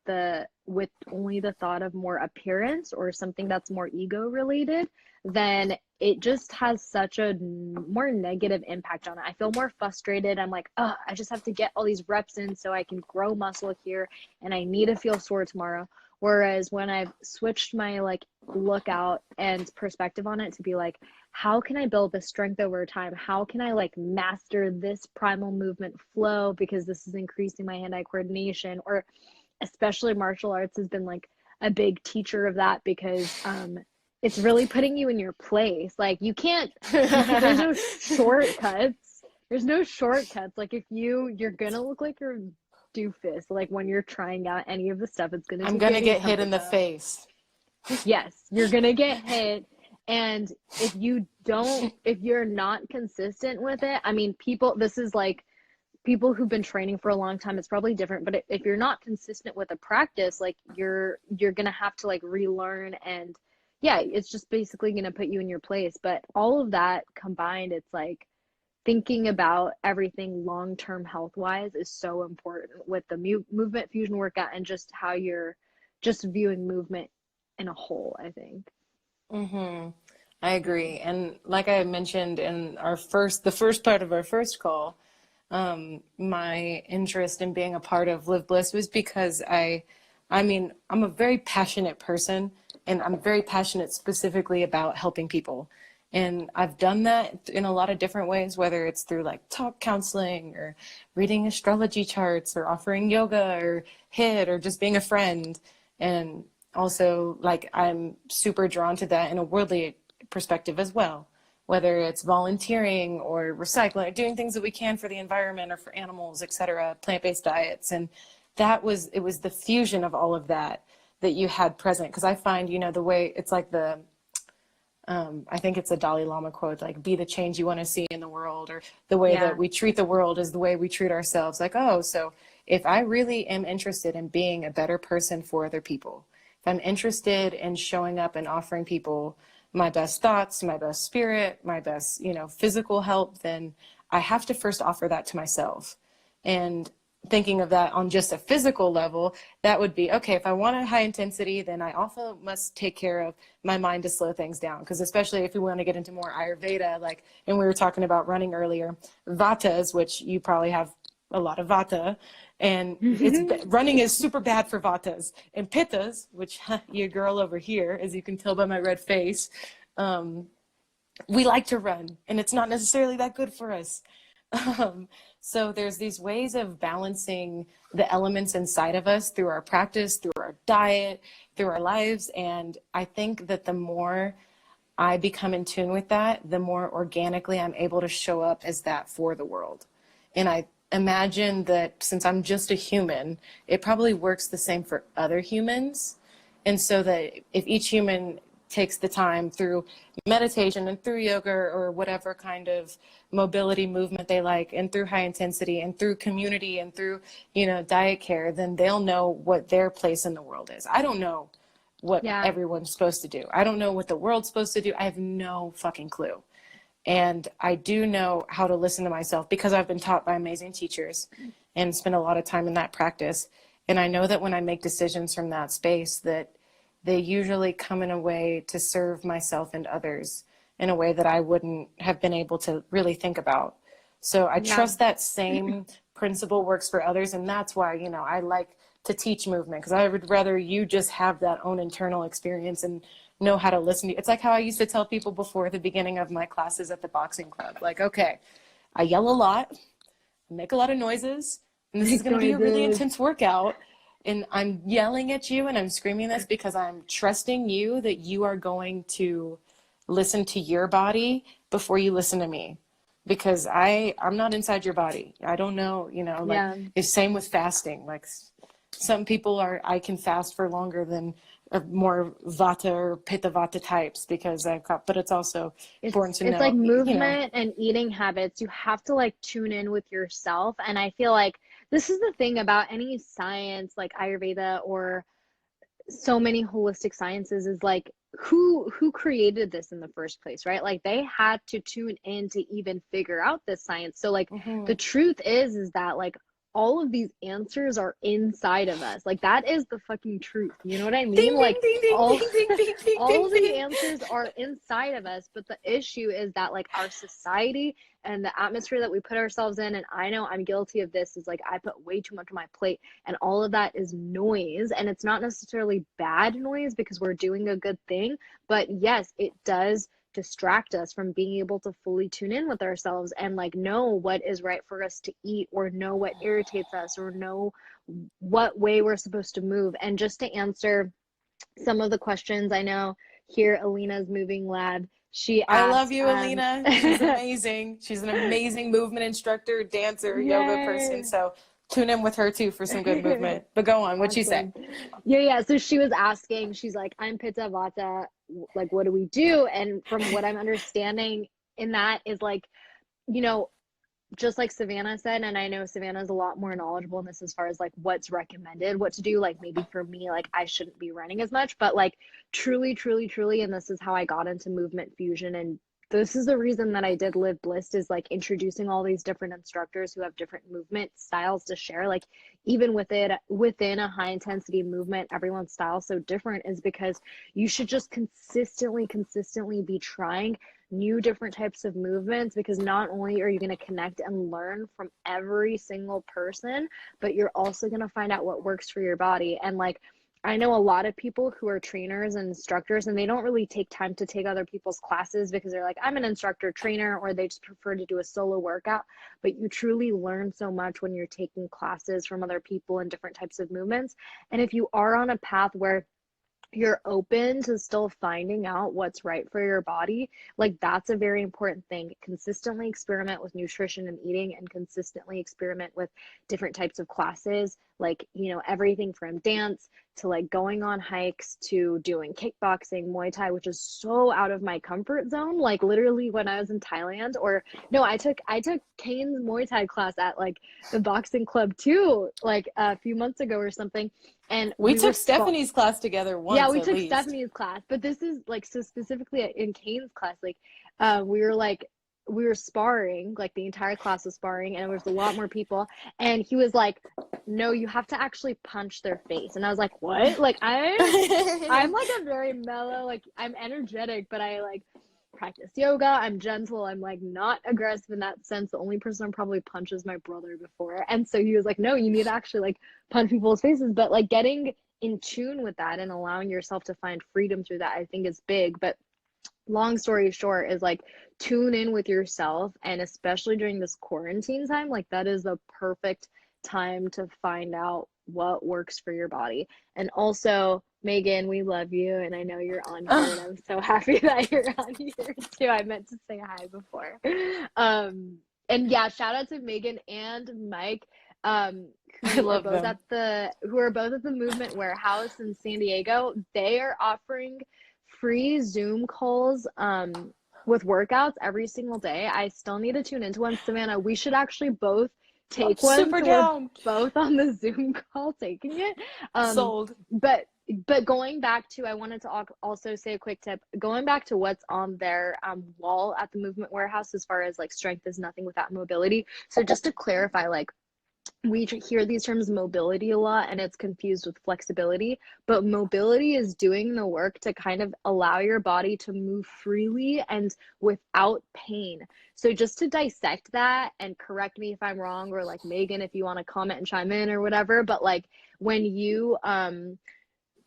only the thought of more appearance or something that's more ego related, then it just has such a more negative impact on it. I feel more frustrated. I'm like, oh, I just have to get all these reps in so I can grow muscle here, and I need to feel sore tomorrow. Whereas when I've switched my like lookout and perspective on it to be like, how can I build this strength over time? How can I like master this primal movement flow, because this is increasing my hand-eye coordination? Or especially martial arts has been like a big teacher of that, because it's really putting you in your place. Like you can't, there's no shortcuts. There's no shortcuts. Like if you're gonna look like you're doofus, like when you're trying out any of the stuff, it's gonna I'm take you gonna any get hit temper in the tantrum. face. Yes, you're gonna get hit. And if you're not consistent with it, I mean, this is like people who've been training for a long time, it's probably different, but if you're not consistent with a practice, like you're gonna have to like relearn, and yeah, it's just basically gonna put you in your place. But all of that combined, it's like thinking about everything long-term health-wise is so important with the movement fusion workout, and just how you're just viewing movement in a whole, I think. Mm-hmm. I agree. And like I mentioned in the first part of our first call, my interest in being a part of Live Bliss was because I mean, I'm a very passionate person, and I'm very passionate specifically about helping people. And I've done that in a lot of different ways, whether it's through like talk counseling or reading astrology charts or offering yoga or HIIT or just being a friend. And also, like, I'm super drawn to that in a worldly perspective as well, whether it's volunteering or recycling, doing things that we can for the environment or for animals, etc., plant-based diets. And it was the fusion of all of that that you had present. Because I find, you know, the way it's like I think it's a Dalai Lama quote, like, be the change you want to see in the world, or the way that we treat the world is the way we treat ourselves. Like, oh, so if I really am interested in being a better person for other people, if I'm interested in showing up and offering people my best thoughts, my best spirit, my best, you know, physical help, then I have to first offer that to myself. And thinking of that on just a physical level, that would be, okay, if I want a high intensity, then I also must take care of my mind to slow things down. Because especially if we want to get into more Ayurveda, like, and we were talking about running earlier, Vatas, which you probably have a lot of Vata, and running is super bad for Vatas. And Pittas, which your girl over here, as you can tell by my red face, we like to run, and it's not necessarily that good for us. So there's these ways of balancing the elements inside of us through our practice, through our diet, through our lives. And I think that the more I become in tune with that, the more organically I'm able to show up as that for the world. And I imagine that since I'm just a human, it probably works the same for other humans. And so that if each human takes the time through meditation and through yoga or whatever kind of mobility movement they like, and through high intensity and through community and through, you know, diet care, then they'll know what their place in the world is. I don't know what everyone's supposed to do. I don't know what the world's supposed to do. I have no fucking clue. And I do know how to listen to myself because I've been taught by amazing teachers and spent a lot of time in that practice. And I know that when I make decisions from that space, that they usually come in a way to serve myself and others in a way that I wouldn't have been able to really think about. So I trust that same principle works for others. And that's why, you know, I like to teach movement, because I would rather you just have that own internal experience and know how to listen to you. It's like how I used to tell people before the beginning of my classes at the boxing club, like, okay, I yell a lot, I make a lot of noises, and this is going to be a really intense workout. And I'm yelling at you and I'm screaming this because I'm trusting you that you are going to listen to your body before you listen to me. Because I'm not inside your body. I don't know, you know, like it's same with fasting. Like some people I can fast for longer than more Vata or Pitta Vata types because but it's also important to know. It's like movement, you know, and eating habits. You have to like tune in with yourself. And I feel like this is the thing about any science like Ayurveda or so many holistic sciences, is like who created this in the first place, right? Like they had to tune in to even figure out this science. So like the truth is that like all of these answers are inside of us. Like that is the fucking truth. You know what I mean? Ding, like ding, ding, all, ding, ding, ding, ding, all of ding, the ding. answers are inside of us. But the issue is that like our society and the atmosphere that we put ourselves in, and I know I'm guilty of this, is like I put way too much on my plate, and all of that is noise. And it's not necessarily bad noise because we're doing a good thing, but yes, it does distract us from being able to fully tune in with ourselves and like know what is right for us to eat, or know what irritates us, or know what way we're supposed to move. And just to answer some of the questions, I know here Alina's moving lab, she asked, I love you, Alina. She's amazing. She's an amazing movement instructor, dancer, yoga person. So tune in with her too for some good movement. But go on, what'd she say? Yeah. So she was asking, she's like, I'm Pitta Vata. like, what do we do? And from what I'm understanding in that is like, you know, just like Savannah said, and I know Savannah's a lot more knowledgeable in this as far as like what's recommended, what to do. Like maybe for me, like I shouldn't be running as much, but like truly, truly, truly, and this is how I got into movement fusion. And this is the reason that I did Live Blissed, is like introducing all these different instructors who have different movement styles to share. Like even within a high intensity movement, everyone's style is so different, is because you should just consistently be trying new different types of movements, because not only are you going to connect and learn from every single person, but you're also going to find out what works for your body. And like I know a lot of people who are trainers and instructors, and they don't really take time to take other people's classes because they're like, I'm an instructor trainer, or they just prefer to do a solo workout. But you truly learn so much when you're taking classes from other people and different types of movements. And if you are on a path where you're open to still finding out what's right for your body, like that's a very important thing. Consistently experiment with nutrition and eating, and consistently experiment with different types of classes, like, you know, everything from dance to like going on hikes to doing kickboxing, Muay Thai, which is so out of my comfort zone. Like literally when I was in Thailand, or no, I took Kane's Muay Thai class at like the boxing club too, like a few months ago or something. And we took Stephanie's class together once. Yeah, we at took least. Stephanie's class, but this is like, so specifically in Kane's class, like we were sparring, like the entire class was sparring, and there was a lot more people. And he was like, no, you have to actually punch their face. And I was like, what? Like I'm like a very mellow, like I'm energetic, but I like practice yoga. I'm gentle. I'm like not aggressive in that sense. The only person I probably punched is my brother before. And so he was like, no, you need to actually like punch people's faces. But like getting in tune with that and allowing yourself to find freedom through that, I think is big. But long story short is like, tune in with yourself, and especially during this quarantine time, like that is the perfect time to find out what works for your body. And also, Megan, we love you, and I know you're on here, and I'm so happy that you're on here too. I meant to say hi before. And yeah, shout out to Megan and Mike, I love them. who are both at the Movement Warehouse in San Diego. They are offering free Zoom calls with workouts every single day. I still need to tune into one. Savannah, we should actually both take one, super so down. we're both on the Zoom call taking it. Sold. But going back to, I wanted to also say a quick tip. Going back to what's on their wall at the Movement Warehouse, as far as like strength is nothing without mobility. So just to clarify, like we hear these terms mobility a lot, and it's confused with flexibility, but mobility is doing the work to kind of allow your body to move freely and without pain. So just to dissect that, and correct me if I'm wrong, or like Megan, if you want to comment and chime in or whatever, but like when you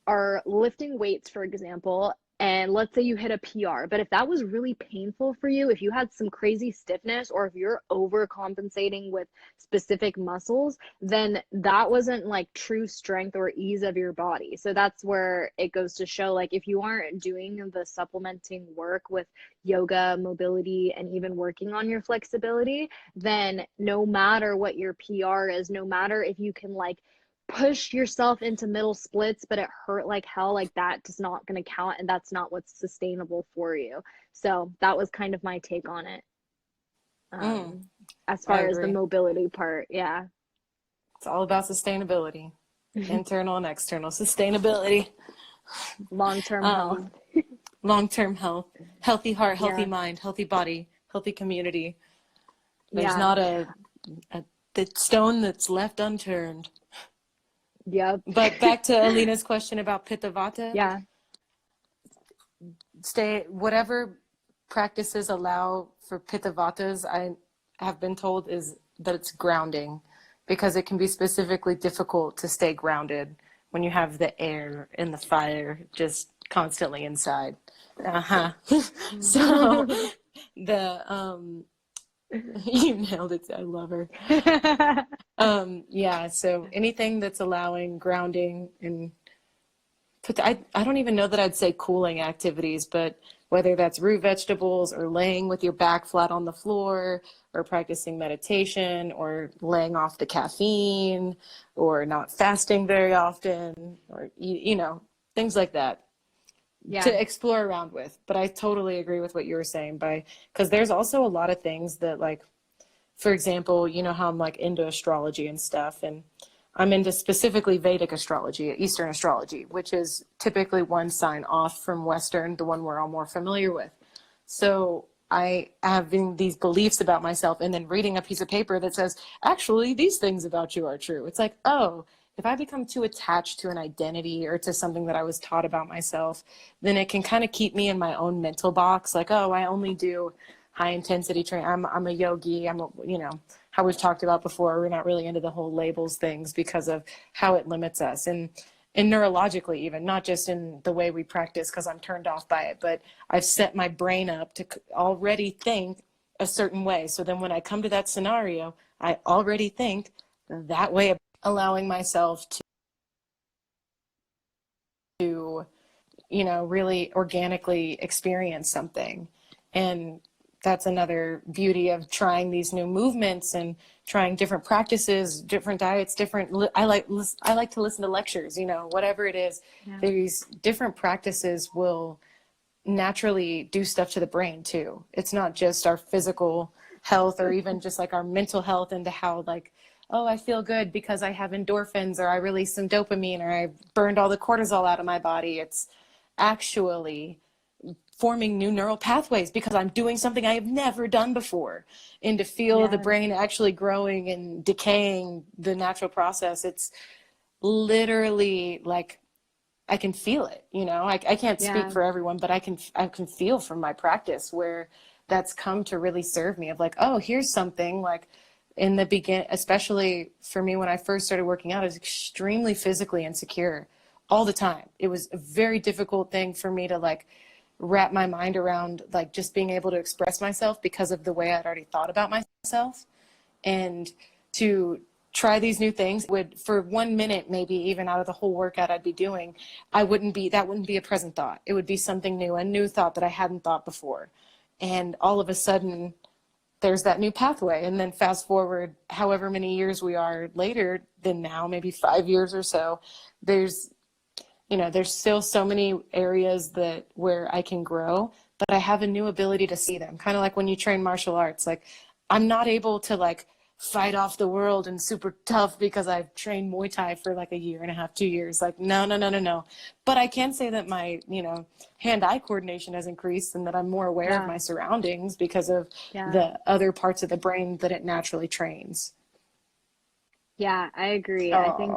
are lifting weights, for example, and let's say you hit a PR, but if that was really painful for you, if you had some crazy stiffness, or if you're overcompensating with specific muscles, then that wasn't like true strength or ease of your body. So that's where it goes to show, like, if you aren't doing the supplementing work with yoga, mobility, and even working on your flexibility, then no matter what your PR is, no matter if you can like push yourself into middle splits but it hurt like hell, like that is not going to count, and that's not what's sustainable for you. So that was kind of my take on it, as far as the mobility part. Yeah, it's all about sustainability. Internal and external sustainability, long-term health. Long-term health, healthy heart, healthy mind, healthy body, healthy community. There's not a the stone that's left unturned. Yep. But back to Alina's question about Pitta Vata. Yeah. Whatever practices allow for Pitta Vatas, I have been told, is that it's grounding, because it can be specifically difficult to stay grounded when you have the air and the fire just constantly inside. So you nailed it. I love her. So anything that's allowing grounding and I don't even know that I'd say cooling activities, but whether that's root vegetables or laying with your back flat on the floor or practicing meditation or laying off the caffeine or not fasting very often or, things like that. Yeah. to explore around with. But I totally agree with what you were saying, because there's also a lot of things that, like, for example, you know how I'm like into astrology and stuff, and I'm into specifically Vedic astrology, Eastern astrology, which is typically one sign off from Western, the one we're all more familiar with. So I having these beliefs about myself and then reading a piece of paper that says, actually, these things about you are true. It's like, oh, if I become too attached to an identity or to something that I was taught about myself, then it can kind of keep me in my own mental box. Like, oh, I only do high intensity training. I'm a yogi. How we've talked about before, we're not really into the whole labels things because of how it limits us. And neurologically, even not just in the way we practice, because I'm turned off by it, but I've set my brain up to already think a certain way. So then when I come to that scenario, I already think that way, allowing myself to really organically experience something. And that's another beauty of trying these new movements and trying different practices, different diets, I like to listen to lectures, whatever it is. Yeah. These different practices will naturally do stuff to the brain too. It's not just our physical health or even just like our mental health, into how, like, oh, I feel good because I have endorphins, or I release some dopamine, or I burned all the cortisol out of my body. It's actually forming new neural pathways because I'm doing something I have never done before. And to feel the brain actually growing and decaying, the natural process, it's literally like, I can feel it, I can't speak for everyone, but I can feel from my practice where that's come to really serve me, of like, oh, here's something. Like, in the beginning, especially for me, when I first started working out, I was extremely physically insecure all the time. It was a very difficult thing for me to like wrap my mind around, like just being able to express myself because of the way I'd already thought about myself. And to try these new things would, for 1 minute, maybe even out of the whole workout I'd be doing, that wouldn't be a present thought. It would be something new, a new thought that I hadn't thought before. And all of a sudden there's that new pathway. And then fast forward however many years we are later than now, maybe 5 years or so, there's still so many areas where I can grow, but I have a new ability to see them. Kind of like when you train martial arts, like, I'm not able to like fight off the world and super tough because I've trained Muay Thai for like a year and a half, 2 years. Like, no. But I can say that my, hand-eye coordination has increased, and that I'm more aware of my surroundings because of the other parts of the brain that it naturally trains. Yeah, I agree. I think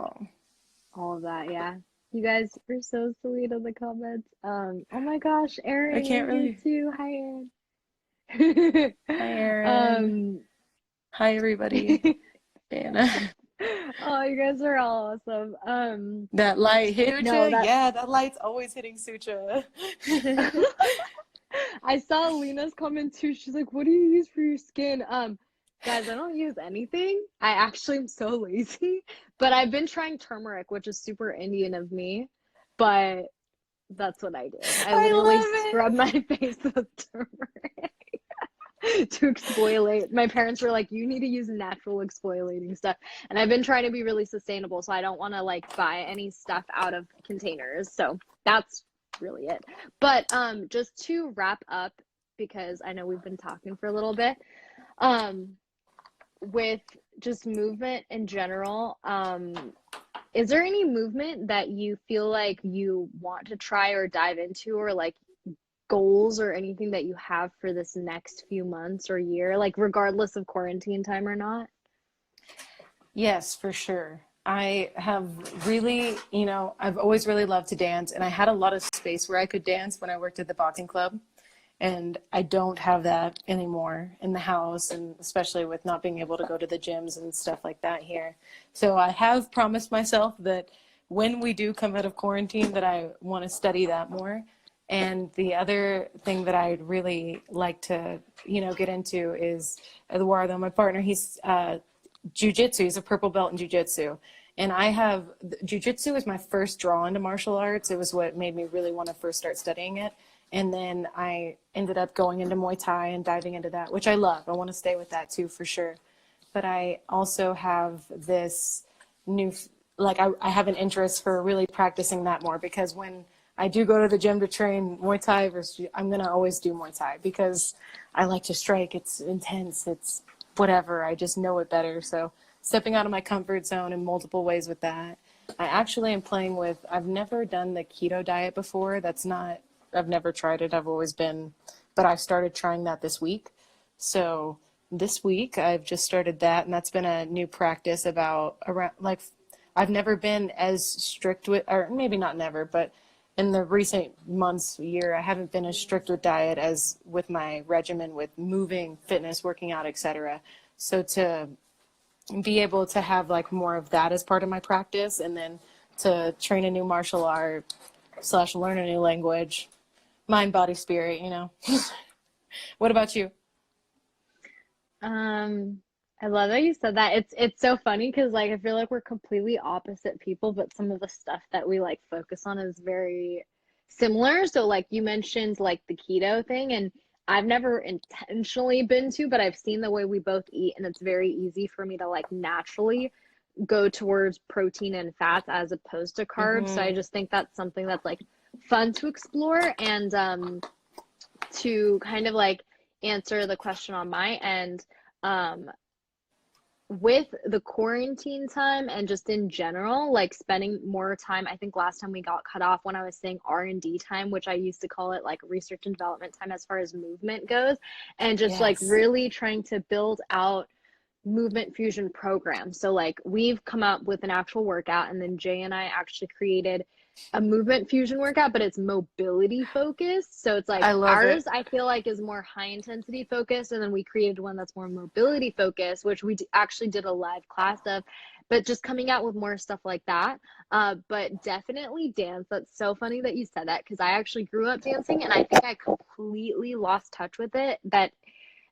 all of that, yeah. You guys are so sweet in the comments. Oh my gosh, Erin, I can't you're here really. too. Hi, Erin. Hi, Erin. Hi, everybody. Anna. Oh, you guys are all awesome. That light hit No, you? Yeah, that light's always hitting Sucha. I saw Lena's comment too. She's like, "What do you use for your skin?" Guys, I don't use anything. I actually am so lazy, but I've been trying turmeric, which is super Indian of me, but that's what I do. I literally scrub my face with turmeric to exfoliate. My parents were like, you need to use natural exfoliating stuff. And I've been trying to be really sustainable, so I don't want to like buy any stuff out of containers. So that's really it. But just to wrap up, because I know we've been talking for a little bit, with just movement in general, is there any movement that you feel like you want to try or dive into, or like goals or anything that you have for this next few months or year, like regardless of quarantine time or not? Yes, for sure. I have really, I've always really loved to dance, and I had a lot of space where I could dance when I worked at the boxing club. And I don't have that anymore in the house, and especially with not being able to go to the gyms and stuff like that here. So I have promised myself that when we do come out of quarantine, that I want to study that more. And the other thing that I'd really like to, get into is Eduardo, my partner. He's jujitsu. He's a purple belt in jujitsu. And jujitsu is my first draw into martial arts. It was what made me really want to first start studying it. And then I ended up going into Muay Thai and diving into that, which I love. I want to stay with that too, for sure. But I also have this new, I have an interest for really practicing that more, because when I do go to the gym to train Muay Thai versus, I'm going to always do Muay Thai because I like to strike. It's intense. It's whatever. I just know it better. So stepping out of my comfort zone in multiple ways with that. I actually am playing with, I've never done the keto diet before. I've never tried it. I've always been, but I started trying that this week. So this week I've just started that, and that's been a new practice about around, like, I've never been as strict with, or maybe not never, but in the recent months, year, I haven't been as strict with diet as with my regimen with moving, fitness, working out, etc. So to be able to have like more of that as part of my practice, and then to train a new martial art / learn a new language, mind, body, spirit, you know. What about you? I love that you said that. It's so funny because like I feel like we're completely opposite people, but some of the stuff that we like focus on is very similar. So like you mentioned like the keto thing, and I've never intentionally been to, but I've seen the way we both eat, and it's very easy for me to like naturally go towards protein and fats as opposed to carbs. So I just think that's something that's like fun to explore. And to kind of like answer the question on my end, um with the quarantine time and just in general, like spending more time, I think last time we got cut off when I was saying R&D time, which I used to call it like research and development time as far as movement goes, and just like Yes. really trying to build out movement fusion program. So like we've come up with an actual workout, and then Jay and I actually created a movement fusion workout, but it's mobility focused. So it's like I love ours, it. I feel like is more high intensity focused. And then we created one that's more mobility focused, which we actually did a live class of, but just coming out with more stuff like that. But definitely dance. That's so funny that you said that because I actually grew up dancing, and I think I completely lost touch with it.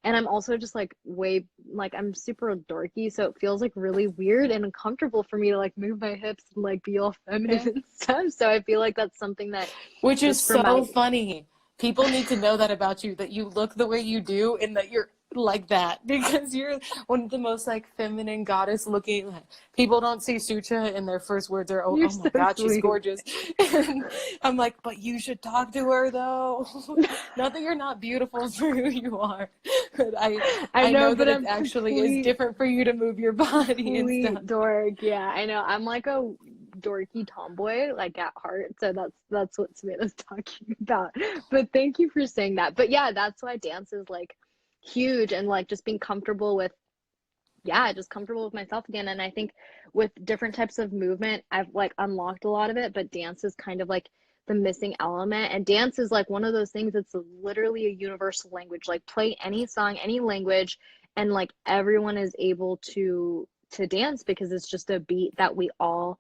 And I'm also just like way like I'm super dorky, so it feels like really weird and uncomfortable for me to like move my hips and like be all feminine Yeah. and stuff. So I feel like that's something that Which is just for my so funny. People need to know that about you, that you look the way you do and that you're like that, because you're one of the most like feminine goddess looking. People don't see Sucha and their first words are, oh, you're oh so my God, she's sweet. gorgeous. And I'm like, but you should talk to her though. Not that you're not beautiful for who you are, but I I know, know but that it I'm actually is different for you to move your body and stuff. complete dork. Yeah, I know. I'm like a dorky tomboy, like at heart. So that's what Savannah's talking about. But thank you for saying that. But yeah, that's why dance is like huge, and like just being comfortable with, yeah, just comfortable with myself again. And I think with different types of movement, I've like unlocked a lot of it, but dance is kind of like the missing element. And dance is like one of those things that's literally a universal language. Like play any song, any language, and like everyone is able to dance because it's just a beat that we all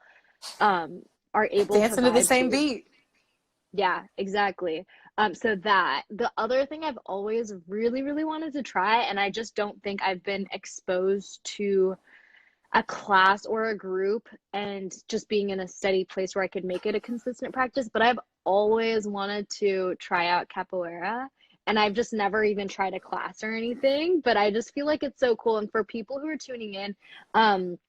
are able to Dancing to the vibe same to. beat. Yeah, exactly. So that the other thing I've always really, really wanted to try, and I just don't think I've been exposed to a class or a group and just being in a steady place where I could make it a consistent practice, but I've always wanted to try out capoeira. And I've just never even tried a class or anything, but I just feel like it's so cool. And for people who are tuning in, um,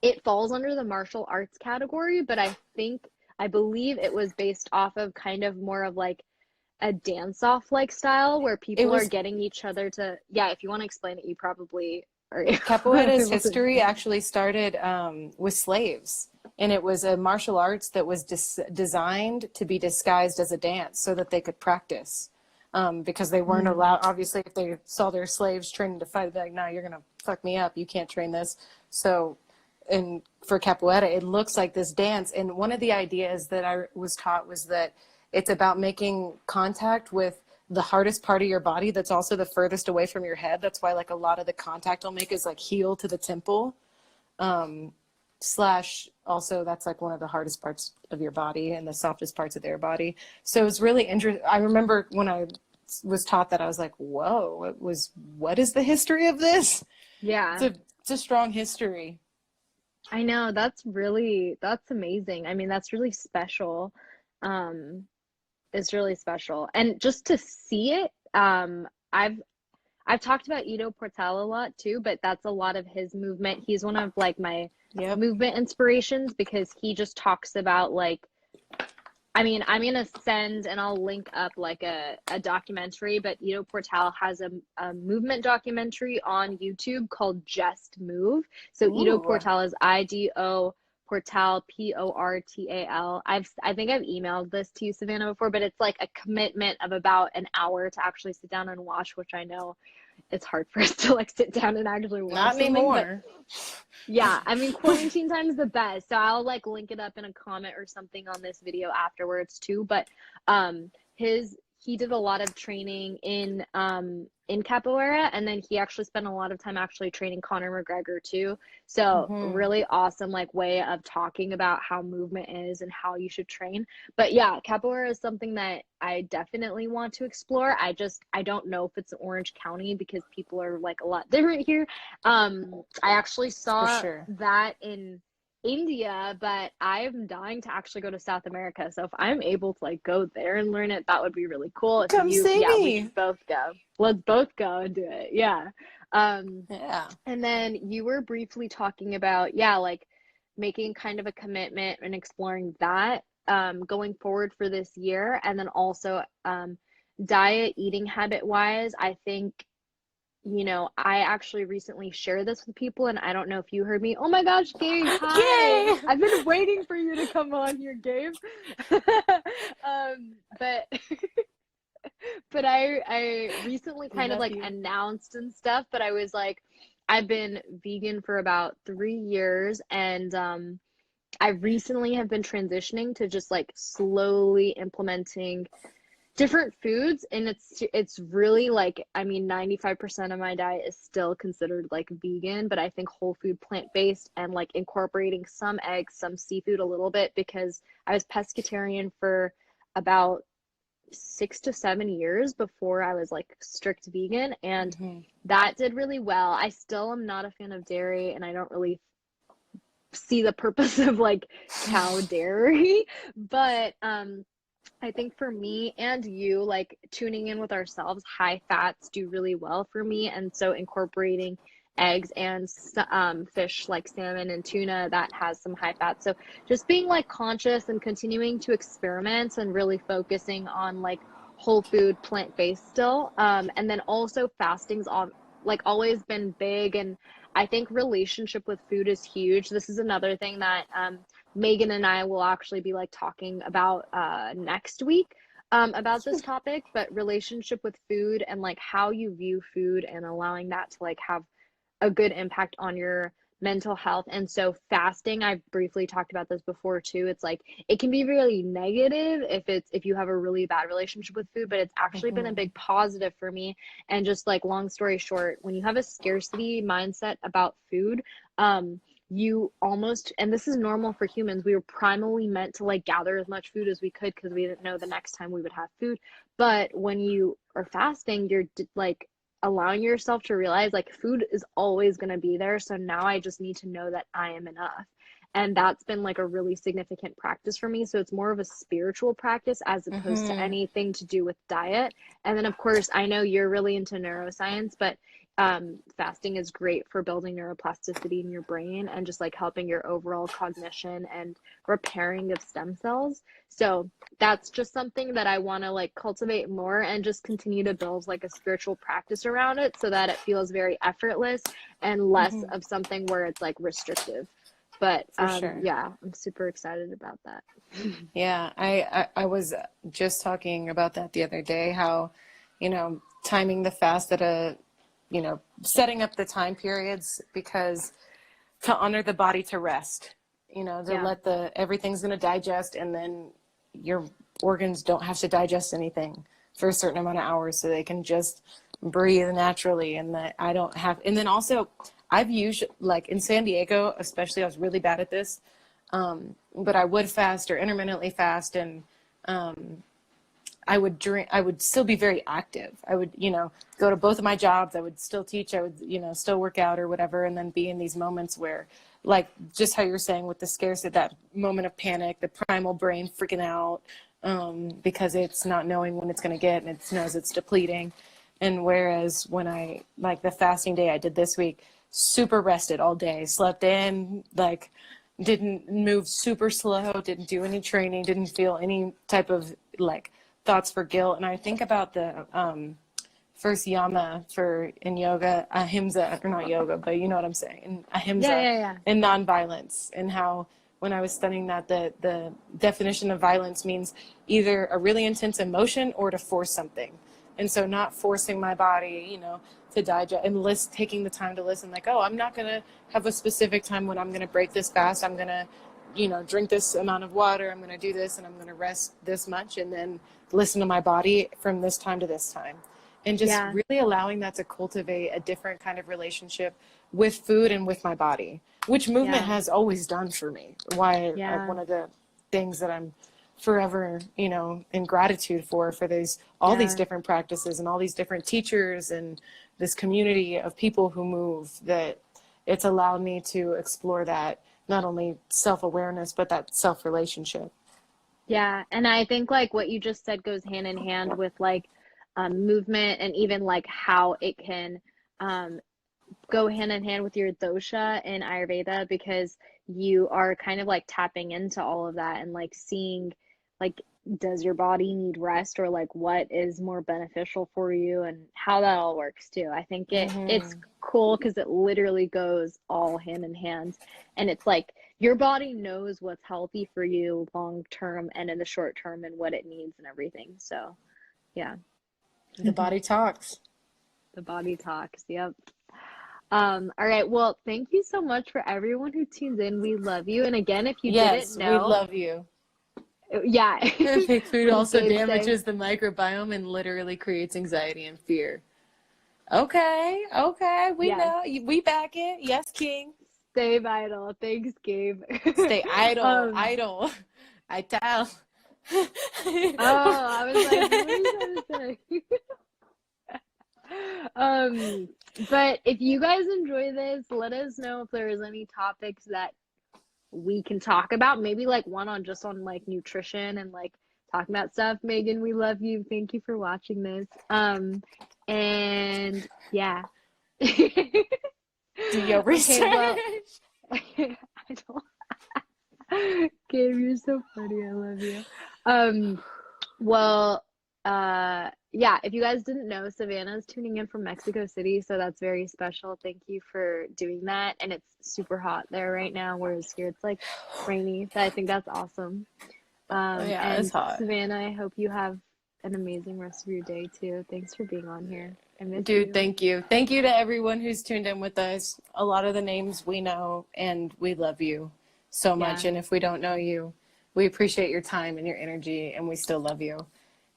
it falls under the martial arts category, but I believe it was based off of kind of more of like a dance off like style where It people are was getting each other to, yeah, if you want to explain it, you probably are Capoeira's able to. history actually started with slaves, and it was a martial arts that was designed to be disguised as a dance so that they could practice. Because they weren't Mm. allowed, obviously, if they saw their slaves training to fight, they're like, no, you're going to fuck me up. You can't train this. So, and for capoeira, it looks like this dance. And one of the ideas that I was taught was that it's about making contact with the hardest part of your body that's also the furthest away from your head. That's why like a lot of the contact I'll make is like heel to the temple. Slash also that's like one of the hardest parts of your body and the softest parts of their body. So it's really interesting. I remember when I was taught that, I was like, whoa, what is the history of this? Yeah, It's a strong history. I know. That's amazing. I mean, that's really special. Um, it's really special. And just to see it, I've talked about Ido Portal a lot too, but that's a lot of his movement. He's one of like my Yep. movement inspirations because he just talks about like I mean, I'm gonna send and I'll link up like a documentary, but Ido Portal has a movement documentary on YouTube called Just Move. So Ido Ooh. Portal is IDO Portal Portal. I think I've emailed this to you, Savannah, before, but it's like a commitment of about an hour to actually sit down and watch, which I know it's hard for us to like sit down and actually watch Not something, but anymore. yeah, I mean, quarantine time is the best. So I'll like link it up in a comment or something on this video afterwards too. But he did a lot of training in capoeira, and then he actually spent a lot of time actually training Conor McGregor too. So Hmm. really awesome like way of talking about how movement is and how you should train. But yeah, capoeira is something that I definitely want to explore. I don't know if it's Orange County because people are like a lot different here. I actually For saw sure. that in India, but I'm dying to actually go to South America. So if I'm able to like go there and learn it, that would be really cool. If Come you, see yeah, we should me. both go. Let's both go and do it. Yeah. Um, Yeah. and then you were briefly talking about, yeah, like making kind of a commitment and exploring that going forward for this year. And then also diet, eating habit wise, I think I actually recently shared this with people, and I don't know if you heard me. Oh my gosh, Gabe, hi. Yay! I've been waiting for you to come on here, Gabe. But but I recently We kind of love like you. announced and stuff, but I was like, I've been vegan for about 3 years, and I recently have been transitioning to just like slowly implementing different foods, and it's really like, I mean, 95% of my diet is still considered like vegan, but I think whole food, plant-based, and like incorporating some eggs, some seafood a little bit, because I was pescatarian for about 6 to 7 years before I was like strict vegan, and Hmm. that did really well. I still am not a fan of dairy, and I don't really see the purpose of like cow dairy, but I think for me and you, like tuning in with ourselves, high fats do really well for me. And so incorporating eggs and fish like salmon and tuna that has some high fat. So just being like conscious and continuing to experiment and really focusing on like whole food, plant-based still. And then also fasting's on like always been big. And I think relationship with food is huge. This is another thing that Megan and I will actually be like talking about next week about this topic, but relationship with food and like how you view food and allowing that to like have a good impact on your mental health. And so fasting, I've briefly talked about this before too. It's like it can be really negative if you have a really bad relationship with food, but it's actually been a Hmm. big positive for me. And just like long story short, when you have a scarcity mindset about food, you almost, and this is normal for humans, we were primally meant to like gather as much food as we could because we didn't know the next time we would have food. But when you are fasting, you're like allowing yourself to realize like food is always going to be there. So now I just need to know that I am enough. And that's been like a really significant practice for me. So it's more of a spiritual practice as opposed to Hmm. anything to do with diet. And then, of course, I know you're really into neuroscience, but fasting is great for building neuroplasticity in your brain and just like helping your overall cognition and repairing of stem cells. So that's just something that I want to like cultivate more and just continue to build like a spiritual practice around it so that it feels very effortless and less Hmm. of something where it's like restrictive. But For sure. yeah, I'm super excited about that. Yeah, I was just talking about that the other day, how, timing the fast at setting up the time periods because to honor the body to rest, to Yeah. let everything's going to digest and then your organs don't have to digest anything for a certain amount of hours so they can just breathe naturally and that I don't have, and then also I've used like in San Diego, especially I was really bad at this. But I would fast or intermittently fast and I would drink, I would still be very active. I would, go to both of my jobs. I would still teach. I would, still work out or whatever. And then be in these moments where, like, just how you're saying with the scarcity, that moment of panic, the primal brain freaking out because it's not knowing when it's going to get and it knows it's depleting. And whereas when like the fasting day I did this week, super rested all day, slept in, like, didn't move super slow, didn't do any training, didn't feel any type of like thoughts for guilt. And I think about the first yama for in yoga, ahimsa, or not yoga, but you know what I'm saying, in ahimsa, Yeah. in nonviolence, and how when I was studying that, the definition of violence means either a really intense emotion or to force something. And so not forcing my body, you know, to digest and taking the time to listen, like, oh, I'm not going to have a specific time when I'm going to break this fast. I'm going to, you know, drink this amount of water. I'm going to do this, and I'm going to rest this much, and then listen to my body from this time to this time. And just really allowing that to cultivate a different kind of relationship with food and with my body, which movement has always done for me. One of the things that I'm forever, you know, in gratitude for all these different practices and all these different teachers and this community of people who move, that it's allowed me to explore that, not only self-awareness, but that self-relationship. Yeah. And I think like what you just said goes hand in hand with like movement, and even like how it can go hand in hand with your dosha in Ayurveda, because you are kind of like tapping into all of that and like seeing like, does your body need rest, or like what is more beneficial for you, and how that all works too. I think it's cool because it literally goes all hand in hand, and it's like your body knows what's healthy for you long term and in the short term, and what it needs and everything. So yeah. The body talks. The body talks. Yep. All right. Well, thank you so much for everyone who tunes in. We love you. And again, if you didn't know, we love you. Yeah. Fake food also damages the microbiome and literally creates anxiety and fear. Okay. We know. We back it. Yes, King. Stay vital. Thanks, Gabe. Stay idle. I tell. I was like, what are you trying to say? But if you guys enjoy this, let us know if there's any topics that we can talk about. Maybe like one on like nutrition and like talking about stuff. Megan, we love you. Thank you for watching this. And yeah. Do your research. Okay, well, I don't. Gabe, you're so funny. I love you. Well, yeah, if you guys didn't know, Savannah's tuning in from Mexico City, so that's very special. Thank you for doing that. And it's super hot there right now, whereas here it's like rainy. So I think that's awesome. And it's hot. Savannah, I hope you have an amazing rest of your day too. Thanks for being on here. I miss Dude, you. thank you. Thank you to everyone who's tuned in with us. A lot of the names we know, and we love you so much. And if we don't know you, we appreciate your time and your energy, and we still love you.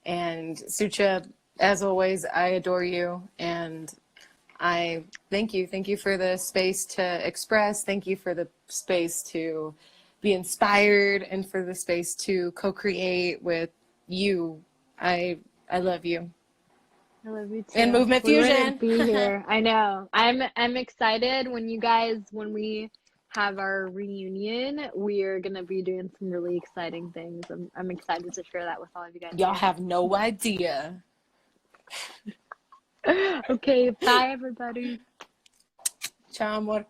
And Sucha, as always, I adore you, and I thank you. Thank you for the space to express. Thank you for the space to be inspired, and for the space to co-create with you. I love you. I love you too. And Movement We Fusion. wouldn't be here. I know. I'm excited when we have our reunion. We are gonna be doing some really exciting things. I'm excited to share that with all of you guys. Y'all have no idea. Okay, bye everybody. Ciao, amor.